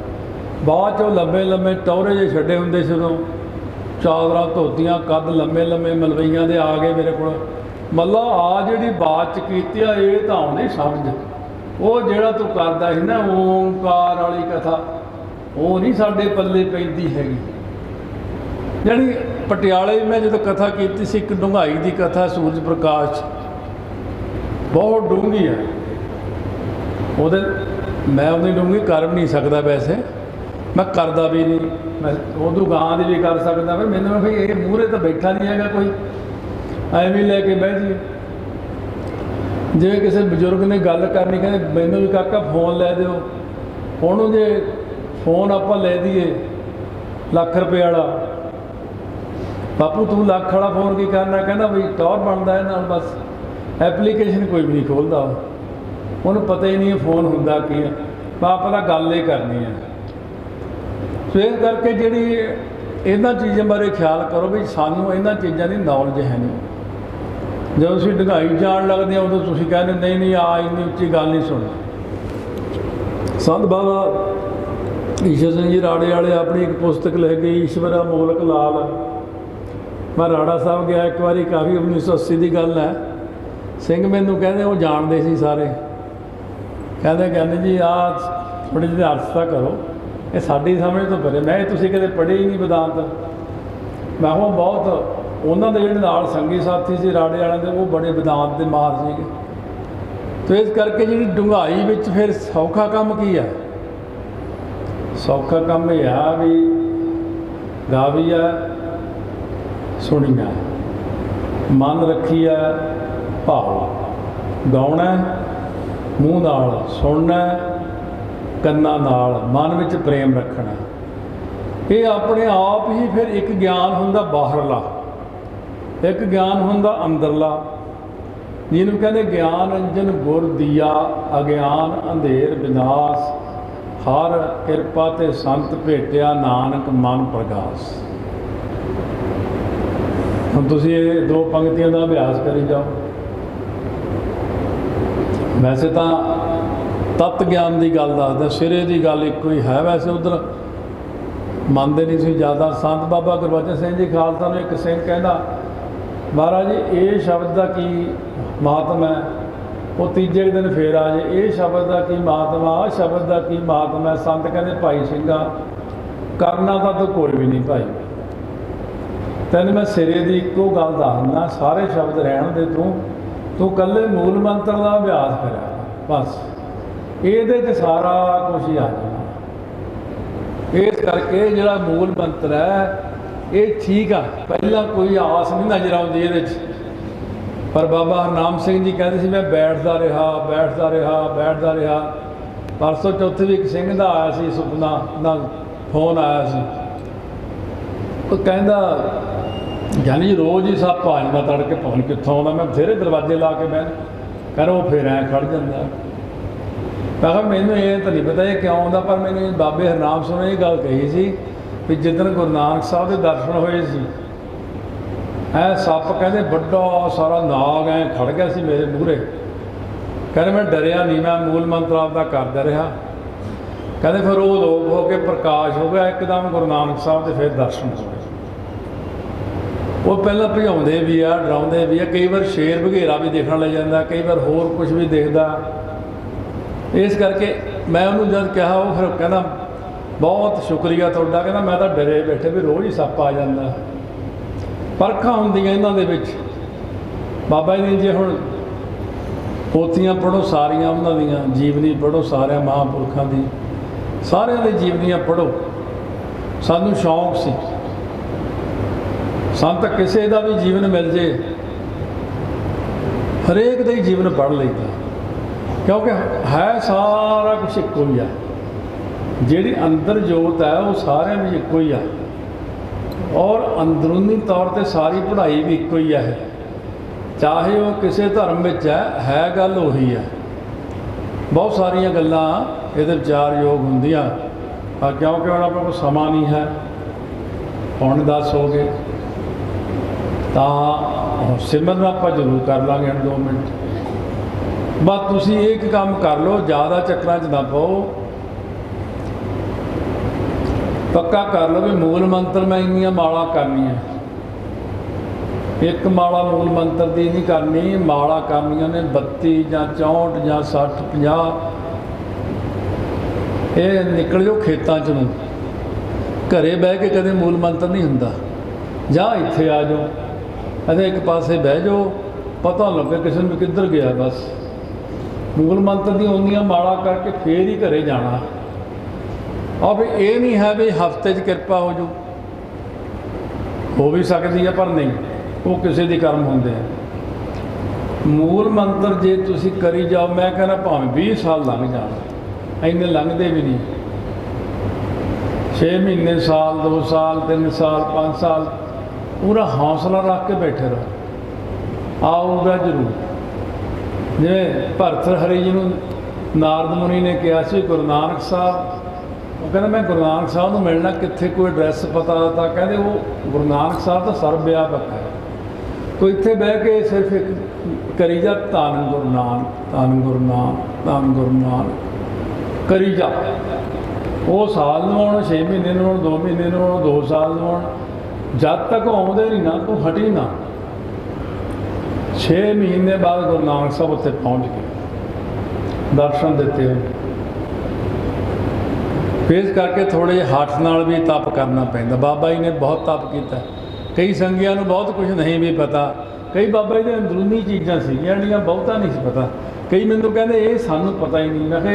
Speaker 1: ਬਾਅਦ 'ਚੋਂ ਲੰਬੇ ਟੌਰੇ ਜਿਹੇ ਛੱਡੇ ਹੁੰਦੇ ਸੀ, ਉਦੋਂ ਚਾਦਰਾਂ ਧੋਤੀਆਂ, ਕੱਦ ਲੰਮੇ ਮਲਵਈਆਂ ਦੇ ਆ ਗਏ ਮੇਰੇ ਕੋਲ। ਮਤਲਬ ਆ ਜਿਹੜੀ ਬਾਤ 'ਚ ਕੀਤੀ ਆ, ਇਹ ਤਾਂ ਆਉਂਦੀ ਸਮਝ, ਉਹ ਜਿਹੜਾ ਤੂੰ ਕਰਦਾ ਸੀ ਨਾ ਓਂਕਾਰ ਵਾਲੀ ਕਥਾ, ਉਹ ਨਹੀਂ ਸਾਡੇ ਪੱਲੇ ਪੈਂਦੀ ਹੈਗੀ। ਜਿਹੜੀ ਪਟਿਆਲੇ ਮੈਂ ਜਦੋਂ ਕਥਾ ਕੀਤੀ ਸੀ, ਇੱਕ ਡੂੰਘਾਈ ਦੀ ਕਥਾ ਸੂਰਜ ਪ੍ਰਕਾਸ਼, ਬਹੁਤ ਡੂੰਘੀ ਹੈ, ਉਹਦੇ ਮੈਂ ਉਹਦੀ ਡੂੰਘੀ ਕਰ ਵੀ ਨਹੀਂ ਸਕਦਾ, ਵੈਸੇ ਮੈਂ ਕਰਦਾ ਵੀ ਨਹੀਂ, ਮੈਂ ਉਧਰੋਂ ਗਾਂ ਦੀ ਵੀ ਕਰ ਸਕਦਾ, ਫਿਰ ਮੈਨੂੰ ਵੀ ਇਹ ਮੂਹਰੇ ਤਾਂ ਬੈਠਾ ਨਹੀਂ ਹੈਗਾ ਕੋਈ, ਐਵੇਂ ਲੈ ਕੇ ਬਹਿ ਜੀ। ਜਿਵੇਂ ਕਿਸੇ ਬਜ਼ੁਰਗ ਨੇ ਗੱਲ ਕਰਨੀ, ਕਹਿੰਦੇ ਮੈਨੂੰ ਵੀ ਕਾਕਾ ਫੋਨ ਲੈ ਦਿਓ, ਉਹਨੂੰ ਜੇ ਫੋਨ ਆਪਾਂ ਲੈ ਦਈਏ ਲੱਖ ਰੁਪਏ ਵਾਲਾ, ਬਾਪੂ ਤੂੰ ਲੱਖ ਵਾਲਾ ਫੋਨ ਕੀ ਕਰਨਾ, ਕਹਿੰਦਾ ਵੀ ਟੌਰ ਬਣਦਾ ਇਹ ਨਾਲ, ਬਸ ਐਪਲੀਕੇਸ਼ਨ ਕੋਈ ਵੀ ਨਹੀਂ ਖੋਲ੍ਹਦਾ, ਉਹਨੂੰ ਪਤਾ ਹੀ ਨਹੀਂ ਫੋਨ ਹੁੰਦਾ ਕੀ ਹੈ, ਆਪਾਂ ਤਾਂ ਗੱਲ ਹੀ ਕਰਨੀ ਹੈ। ਸੋ ਇਸ ਕਰਕੇ ਜਿਹੜੀ ਇਹਨਾਂ ਚੀਜ਼ਾਂ ਬਾਰੇ ਖਿਆਲ ਕਰੋ ਵੀ ਸਾਨੂੰ ਇਹਨਾਂ ਚੀਜ਼ਾਂ ਦੀ ਨੌਲੇਜ ਹੈ ਨਹੀਂ। ਜਦੋਂ ਅਸੀਂ ਡੂੰਘਾਈ ਜਾਣ ਲੱਗਦੇ ਹਾਂ, ਉਦੋਂ ਤੁਸੀਂ ਕਹਿੰਦੇ ਨਹੀਂ ਆ ਇੰਨੀ ਉੱਚੀ ਗੱਲ ਨਹੀਂ ਸੁਣਨੀ। ਸੰਤ ਬਾਬਾ ਈਸ਼ਰ ਸਿੰਘ ਜੀ ਰਾੜੇ ਵਾਲੇ ਆਪਣੀ ਇੱਕ ਪੁਸਤਕ ਲੈ ਕੇ, ਈਸ਼ਵਰਾ ਮੋਲਕ ਲਾਲ। ਮੈਂ ਰਾੜਾ ਸਾਹਿਬ ਗਿਆ ਇੱਕ ਵਾਰੀ, ਕਾਫੀ 1980 ਦੀ ਗੱਲ ਹੈ। ਸਿੰਘ ਮੈਨੂੰ ਕਹਿੰਦੇ, ਉਹ ਜਾਣਦੇ ਸੀ ਸਾਰੇ, ਕਹਿੰਦੇ ਜੀ ਆਹ ਥੋੜ੍ਹੀ ਜਿਹੀ ਅਰਥ ਤਾਂ ਕਰੋ, ਇਹ ਸਾਡੀ ਸਮਝ ਤੋਂ ਪਰੇ। ਮੈਂ ਤੁਸੀਂ ਕਦੇ ਪੜ੍ਹੇ ਹੀ ਨਹੀਂ ਵਿਦਾਂਤ। ਮੈਂ ਉਹ ਬਹੁਤ ਉਹਨਾਂ ਦੇ ਜਿਹੜੇ ਨਾਲ ਸੰਗੀ ਸਾਥੀ ਸੀ ਰਾੜੇ ਵਾਲਿਆਂ ਦੇ, ਉਹ ਬੜੇ ਵਿਦਾਂਤ ਦੇ ਮਾਹਰ ਸੀਗੇ। ਅਤੇ ਇਸ ਕਰਕੇ ਜਿਹੜੀ ਡੂੰਘਾਈ ਵਿੱਚ ਫਿਰ ਸੌਖਾ ਕੰਮ ਕੀ ਹੈ? ਸੌਖਾ ਕੰਮ ਇਹ ਆ ਵੀ ਗਾਵੀ ਆ, ਸੁਣੀ ਆ, ਮਨ ਰੱਖੀ ਆ ਭਾਵ, ਗਾਉਣਾ ਮੂੰਹ ਨਾਲ, ਸੁਣਨਾ ਕੰਨਾਂ ਨਾਲ, ਮਨ ਵਿੱਚ ਪ੍ਰੇਮ ਰੱਖਣਾ। ਇਹ ਆਪਣੇ ਆਪ ਹੀ ਫਿਰ ਇੱਕ ਗਿਆਨ ਹੁੰਦਾ ਬਾਹਰਲਾ, ਇੱਕ ਗਿਆਨ ਹੁੰਦਾ ਅੰਦਰਲਾ, ਜਿਹਨੂੰ ਕਹਿੰਦੇ ਗਿਆਨ ਅੰਜਨ ਗੁਰ ਦੀਆ, ਅਗਿਆਨ ਅੰਧੇਰ ਵਿਨਾਸ਼, ਹਰ ਕਿਰਪਾ ਤੇ ਸੰਤ ਭੇਟਿਆ, ਨਾਨਕ ਮਨ ਪ੍ਰਗਾਸ। ਹੁਣ ਤੁਸੀਂ ਇਹ ਦੋ ਪੰਕਤੀਆਂ ਦਾ ਅਭਿਆਸ ਕਰੀ ਜਾਓ। ਵੈਸੇ ਤਾਂ ਤਤ ਗਿਆਨ ਦੀ ਗੱਲ ਦੱਸਦਾ, ਸਿਰੇ ਦੀ ਗੱਲ ਇੱਕੋ ਹੀ ਹੈ। ਵੈਸੇ ਉੱਧਰ ਮੰਨਦੇ ਨਹੀਂ ਸੀ ਜ਼ਿਆਦਾ। ਸੰਤ ਬਾਬਾ ਗੁਰਬਚਨ ਸਿੰਘ ਜੀ ਖਾਲਸਾ ਨੂੰ ਇੱਕ ਸਿੰਘ ਕਹਿੰਦਾ, ਮਹਾਰਾਜ ਜੀ ਇਹ ਸ਼ਬਦ ਦਾ ਕੀ ਮਹਾਤਮਾ ਹੈ? ਉਹ ਤੀਜੇ ਦਿਨ ਫੇਰ ਆ ਜੇ, ਇਹ ਸ਼ਬਦ ਦਾ ਕੀ ਮਹਾਤਮਾ, ਆਹ ਸ਼ਬਦ ਦਾ ਕੀ ਮਹਾਤਮਾ ਹੈ? ਸੰਤ ਕਹਿੰਦੇ ਭਾਈ ਸਿੰਘਾ करना तो तू कोई भी नहीं भाई। तैन मैं सिरे की एको गल दसना, सारे शब्द रहन दे, तू कल्ले मूल मंत्र का अभ्यास करा बस, ये सारा कुछ ही आ जाना। इस करके जिहड़ा मूल मंत्र है ये ठीक आ, पहला कोई आस नहीं नज़र आती ये, पर बाबा हरनाम सिंह जी कहते सी मैं बैठता रहा। परसों चौथे भी एक सिंह का आया सी सुपना ना, फोन आया सी, तो कहता यानी रोज़ ही सप आ जाता तड़के, पता नहीं कितों आना, मैं बथेरे दरवाजे ला के बहन कह वो फिर ऐ खड़ जाता। मैं कहा मैनू ये तो नहीं पता ये क्यों आता, पर मैंने बाबे हरनाम सिंह ने ये गल कही सी भी जिदन गुरु नानक साहब के दर्शन होए सी, ऐ सप कहते बड़ा सारा नाग ऐ खड़ गया सी मेरे मूहरे, कहते मैं डरिया नहीं, मैं मूल मंत्र आपका करता रहा। कहते फिर वो लोग हो के प्रकाश हो गया एकदम गुरु नानक साहब के, फिर दर्शन हो गए। वो पहला भजाते भी आ, डराते भी आ, कई बार शेर बघेरा भी देखने लग जाता, कई बार होर कुछ भी देखता। इस करके मैं उन्होंने जब कहा वो फिर कहना बहुत शुक्रिया तुहाडा, कहना मैं तो डरे बैठे भी रोज़ ही सप आ जाता। परखा होंदियां इन्हां दे विच, बाबा जी जे हुण पोथियां पढ़ो सारियां उन्हां दियां, जीवनी पढ़ो सारे महापुरखों की, सारियां दी जीवनियां पढ़ो। सानू शौक सी, सन तो किसी का भी जीवन मिल जे हरेक का ही जीवन पढ़ लेता, क्योंकि है सारा कुछ एको ही है, जिहड़ी अंदर जोत है वो सारे भी एको ही है, और अंदरूनी तौर पर सारी पढ़ाई भी एको ही है, चाहे वो किसी धर्म में है गल उही है। बहुत सारिया गल्लां इहदे विचार योग होंदियां, क्योंकि हुण अपने कोल समा नहीं है, हुण 10 हो गए तो सिमरन आपां जरूर कर लांगे 2 मिनट। बस तुसीं एक काम कर लो, ज़्यादा चक्करां 'च ना पाओ, पक्का कर लो भी मूल मंत्र मैं इन्नियां माला करनी है, एक माला मूल मंत्र की नहीं करनी, माला करनियां ने 32 या 64 या 60 50। ये निकल जाओ खेतों च नूं, घरे बह के कदे मूल मंत्र नहीं हुंदा, जां इत्थे आ जाओ, अरे एक पासे बह जाओ, पता लगे किसी ने किधर गया। बस मूल मंत्र दी उन्नियां माला करके फिर ही घरे जाना। और भी ये नहीं है भी हफ्ते च कृपा हो जाओ, हो भी सकती है पर नहीं, वो किसी के कर्म होंदे हैं। मूल मंत्र जे तुसी करी जाओ, मैं कहना भावें 20 साल लंघ जाण, इन्ने लंघते भी नहीं, 6 महीने साल 2 साल 3 साल 5 साल, पूरा हौसला रख के बैठे रहो, आऊगा जरूर। जिवें भरत हरि जी नूं नारद मुनि ने कहा सी गुरु नानक साहब, वो कहते मैं गुरु नानक साहब को मिलना, कित्थे कोई एड्रैस पता, तो कहते वो गुरु नानक साहब तो सर्वव्यापक है, तो इत्थे बह के सिर्फ एक करी जा धन गुरु नानक, धन गुरु नानक, धन गुरु नानक करी जा। वो साल नूं आउण, 6 महीने नूं आउण, 2 महीने नूं आउण, 2 साल नूं आउण, जब तक आउंदे नहीं ना तू हटी ना। 6 महीने बाद गुरु नानक साहब उत्थे पहुँच गए, दर्शन दिते। इस करके थोड़े हठ नाल भी तप करना पैंदा। बाबा जी ने बहुत तप किया, कई संगियां नूं बहुत कुछ नहीं भी पता, कई बाबा जी दे अंदरूनी चीज़ां सीगियां जिहड़ियां बहुता नहीं सी पता, कई मैनूं कहंदे ये सानूं पता ही नहीं। मैं कहा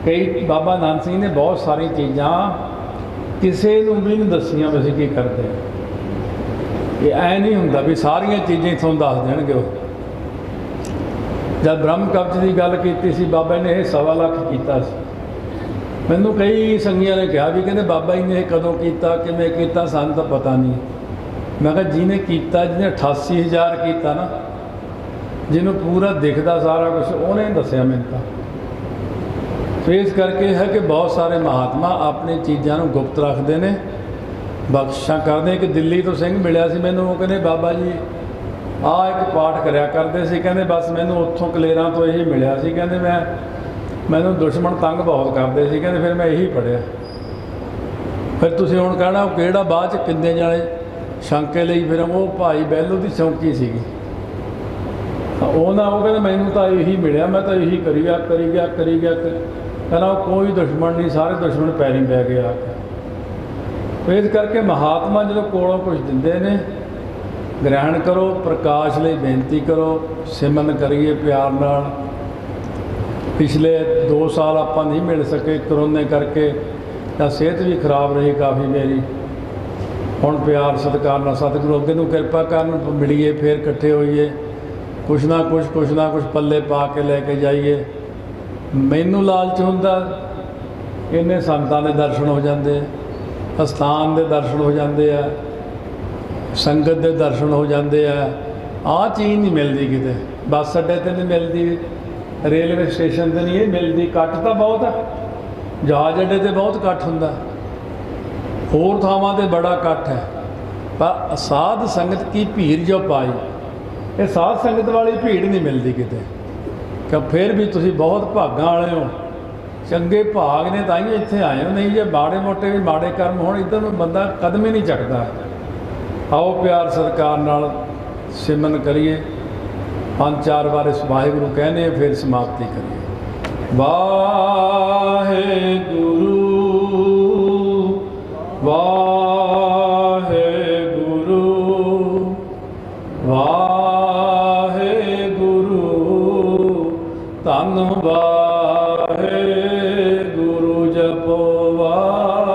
Speaker 1: कई बाबा नानक सिंह ने बहुत सारी चीज़ां किसी नूं भी नहीं दसियां, वैसे की करते ये ऐ नहीं हुंदा भी सारियां चीज़ां इत्थों दस देणगे। वो जब ब्रह्म कवच की गल की सी, बाबा जी ने यह 1.25 लाख कीता सी। मैनूं कई संगियां ने कहा भी कहते बाबा जी ने कदों किया, किवें कीता, सानूं तां पता नहीं। मैं कहा जिन्हें किया, जिन्हें 88,000 किया ना, जिन्हों पूरा दिखता सारा कुछ, उन्हें दसिया मैनूं। तो इस करके है कि बहुत सारे महात्मा अपनी चीज़ों को गुप्त रखते हैं, बख्शिशां करते। कि दिल्ली तो सिंह मिलिया सी मैनूं, वो कहते बाबा जी आ एक पाठ करया करते सी, कहते बस मैनूं उत्थों कलेरां तो यही मिलिया सी, कहते मैनूं दुश्मन तंग बहुत करते सी, कहते फिर मैं यही पढ़िया। फिर तुसीं हुण कहना वो किहड़ा, बाद च किन्ने जाने शंके लई फिर वो भाई बहलो की चौंकी सीगी, वो कहते मैनूं तो यही मिलिया, मैं तो यही करी गया। कहना कोई दुश्मन नहीं, सारे दुश्मन पैरीं पै गए आके। ਇਸ ਕਰਕੇ ਮਹਾਤਮਾ ਜਦੋਂ ਕੋਲੋਂ ਕੁਝ ਦਿੰਦੇ ਨੇ, ਗ੍ਰਹਿਣ ਕਰੋ, ਪ੍ਰਕਾਸ਼ ਲਈ ਬੇਨਤੀ ਕਰੋ, ਸਿਮਰਨ ਕਰੀਏ ਪਿਆਰ ਨਾਲ। ਪਿਛਲੇ 2 ਸਾਲ ਆਪਾਂ ਨਹੀਂ ਮਿਲ ਸਕੇ ਕਰੋਨੇ ਕਰਕੇ, ਤਾਂ ਸਿਹਤ ਵੀ ਖਰਾਬ ਰਹੀ ਕਾਫੀ ਮੇਰੀ। ਹੁਣ ਪਿਆਰ ਸਤਿਕਾਰ ਨਾਲ ਸਤਿਗੁਰੂ ਅੱਗੇ ਨੂੰ ਕਿਰਪਾ ਕਰਨ, ਮਿਲੀਏ, ਫਿਰ ਇਕੱਠੇ ਹੋਈਏ, ਕੁਛ ਨਾ ਕੁਛ ਪੱਲੇ ਪਾ ਕੇ ਲੈ ਕੇ ਜਾਈਏ। ਮੈਨੂੰ ਲਾਲਚ ਹੁੰਦਾ, ਇੰਨੇ ਸੰਤਾਂ ਦੇ ਦਰਸ਼ਨ ਹੋ ਜਾਂਦੇ, ਅਸਥਾਨ ਦੇ ਦਰਸ਼ਨ ਹੋ ਜਾਂਦੇ ਆ, ਸੰਗਤ ਦੇ ਦਰਸ਼ਨ ਹੋ ਜਾਂਦੇ ਆ। ਆਹ ਚੀਜ਼ ਨਹੀਂ ਮਿਲਦੀ ਕਿਤੇ, ਬੱਸ ਅੱਡੇ 'ਤੇ ਨਹੀਂ ਮਿਲਦੀ, ਰੇਲਵੇ ਸਟੇਸ਼ਨ 'ਤੇ ਨਹੀਂ ਇਹ ਮਿਲਦੀ। ਇਕੱਠ ਤਾਂ ਬਹੁਤ ਆ, ਜਹਾਜ਼ ਅੱਡੇ 'ਤੇ ਬਹੁਤ ਇਕੱਠ ਹੁੰਦਾ, ਹੋਰ ਥਾਵਾਂ 'ਤੇ ਬੜਾ ਇਕੱਠ ਹੈ, ਪਰ ਸਾਧ ਸੰਗਤ ਕੀ ਭੀੜ ਜੋ ਪਾਈ, ਇਹ ਸਾਧ ਸੰਗਤ ਵਾਲੀ ਭੀੜ ਨਹੀਂ ਮਿਲਦੀ ਕਿਤੇ। ਕਿ ਫਿਰ ਵੀ ਤੁਸੀਂ ਬਹੁਤ ਭਾਗਾਂ ਵਾਲੇ ਹੋ, ਚੰਗੇ ਭਾਗ ਨੇ ਤਾਂ ਹੀ ਇੱਥੇ ਆਏ ਹੋ, ਨਹੀਂ ਜੇ ਮਾੜੇ ਮੋਟੇ ਵੀ ਮਾੜੇ ਕਰਮ ਹੋਣ ਇੱਧਰ ਨੂੰ ਬੰਦਾ ਕਦਮ ਹੀ ਨਹੀਂ ਚੱਕਦਾ। ਆਓ ਪਿਆਰ ਸਤਿਕਾਰ ਨਾਲ ਸਿਮਰਨ ਕਰੀਏ, 5-4 ਵਾਰ ਇਸ ਵਾਹਿਗੁਰੂ ਕਹਿੰਦੇ, ਫਿਰ ਸਮਾਪਤੀ ਕਰੀਏ। ਵਾਹਿਗੁਰੂ ਵਾਹਿਗੁਰੂ ਵਾਹਿਗੁਰੂ, ਧੰਨ ਵਾਹਿਗੁਰੂ, ਜਪੋ ਵਾਹਿਗੁਰੂ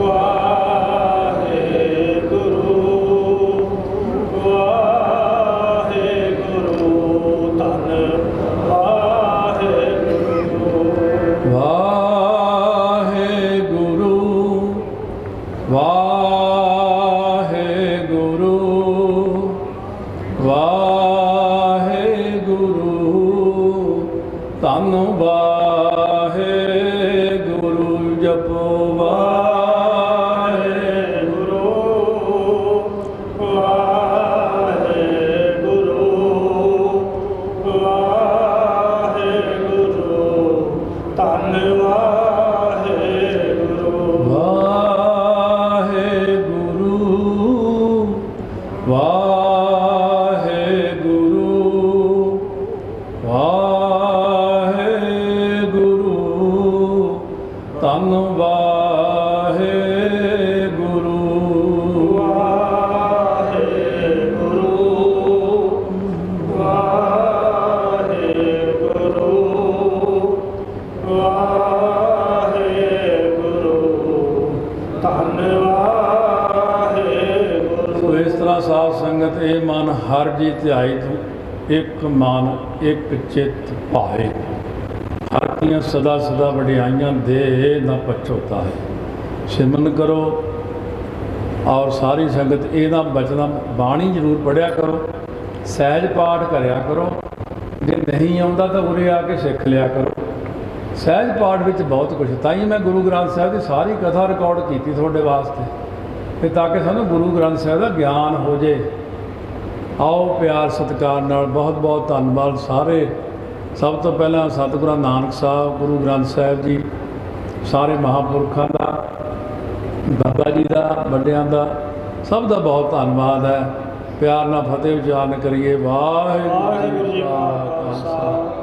Speaker 1: ਵਾਹਿਗੁਰੂ ਵਾਹਿਗੁਰੂ, ਧੰਨ ਵਾਹਿਗੁਰੂ ਵਾਹਿਗੁਰੂ ਵਾਹਿਗੁਰੂ ਵਾਹਿਗੁਰੂ, ਧੰਨ ਵਾਹਿਗੁਰੂ, ਜਪੋ ਵਾਹਿਗੁਰੂ ਵਾਹਿਗੁਰੂ ਵਾਹਿਗੁਰੂ, ਧੰਨ ਵਾਹਿਗੁਰੂ ਵਾਹਿਗੁਰੂ ਵਾਹਿਗੁਰੂ ਵਾਹਿਗੁਰੂ, ਧੰਨ ਵਾਹਿਗੁਰੂ ਵਾਹਿਗੁਰੂ ਵਾਹਿਗੁਰੂ ਵਾਹਿਗੁਰੂ, ਧੰਨ ਵਾਹਿਗੁਰੂ। ਸੋ ਇਸ ਤਰ੍ਹਾਂ ਸਾਧ ਸੰਗਤ ਇਹ ਮਨ ਹਰ ਜੀ ਧਿਆਈ ਤੂੰ, ਇੱਕ ਮਨ ਇੱਕ ਚਿੱਤ ਭਾਏ, ਹਰ ਦੀਆਂ ਸਦਾ ਸਦਾ ਵਡਿਆਈਆਂ ਦੇ ਨਾ ਪਛੋਤਾ ਹੈ। ਸਿਮਰਨ ਕਰੋ ਔਰ ਸਾਰੀ ਸੰਗਤ ਇਹਦਾ ਬਚਨਾ ਬਾਣੀ ਜ਼ਰੂਰ ਪੜ੍ਹਿਆ ਕਰੋ, ਸਹਿਜ ਪਾਠ ਕਰਿਆ ਕਰੋ, ਜੇ ਨਹੀਂ ਆਉਂਦਾ ਤਾਂ ਉਰੇ ਆ ਕੇ ਸਿੱਖ ਲਿਆ ਕਰੋ। ਸਹਿਜ ਪਾਠ ਵਿੱਚ ਬਹੁਤ ਕੁਝ, ਤਾਂ ਹੀ ਮੈਂ ਗੁਰੂ ਗ੍ਰੰਥ ਸਾਹਿਬ ਦੀ ਸਾਰੀ ਕਥਾ ਰਿਕਾਰਡ ਕੀਤੀ ਤੁਹਾਡੇ ਵਾਸਤੇ, ਤੇ ਤਾਂ ਕਿ ਸਾਨੂੰ ਗੁਰੂ ਗ੍ਰੰਥ ਸਾਹਿਬ ਦਾ ਗਿਆਨ ਹੋ ਜੇ। ਆਓ ਪਿਆਰ ਸਤਿਕਾਰ ਨਾਲ, ਬਹੁਤ ਬਹੁਤ ਧੰਨਵਾਦ ਸਾਰੇ। ਸਭ ਤੋਂ ਪਹਿਲਾਂ ਸਤਿਗੁਰੂ ਨਾਨਕ ਸਾਹਿਬ, ਗੁਰੂ ਗ੍ਰੰਥ ਸਾਹਿਬ ਜੀ, ਸਾਰੇ ਮਹਾਂਪੁਰਖਾਂ ਦਾ, ਬਾਬਾ ਜੀ ਦਾ, ਵੱਡਿਆਂ ਦਾ, ਸਭ ਦਾ ਬਹੁਤ ਧੰਨਵਾਦ ਹੈ। ਪਿਆਰ ਨਾਲ ਫਤਿਹ ਉਚਾਰਨ ਕਰੀਏ। ਵਾਹਿਗੁਰੂ ਜੀ ਕਾ ਖਾਲਸਾ।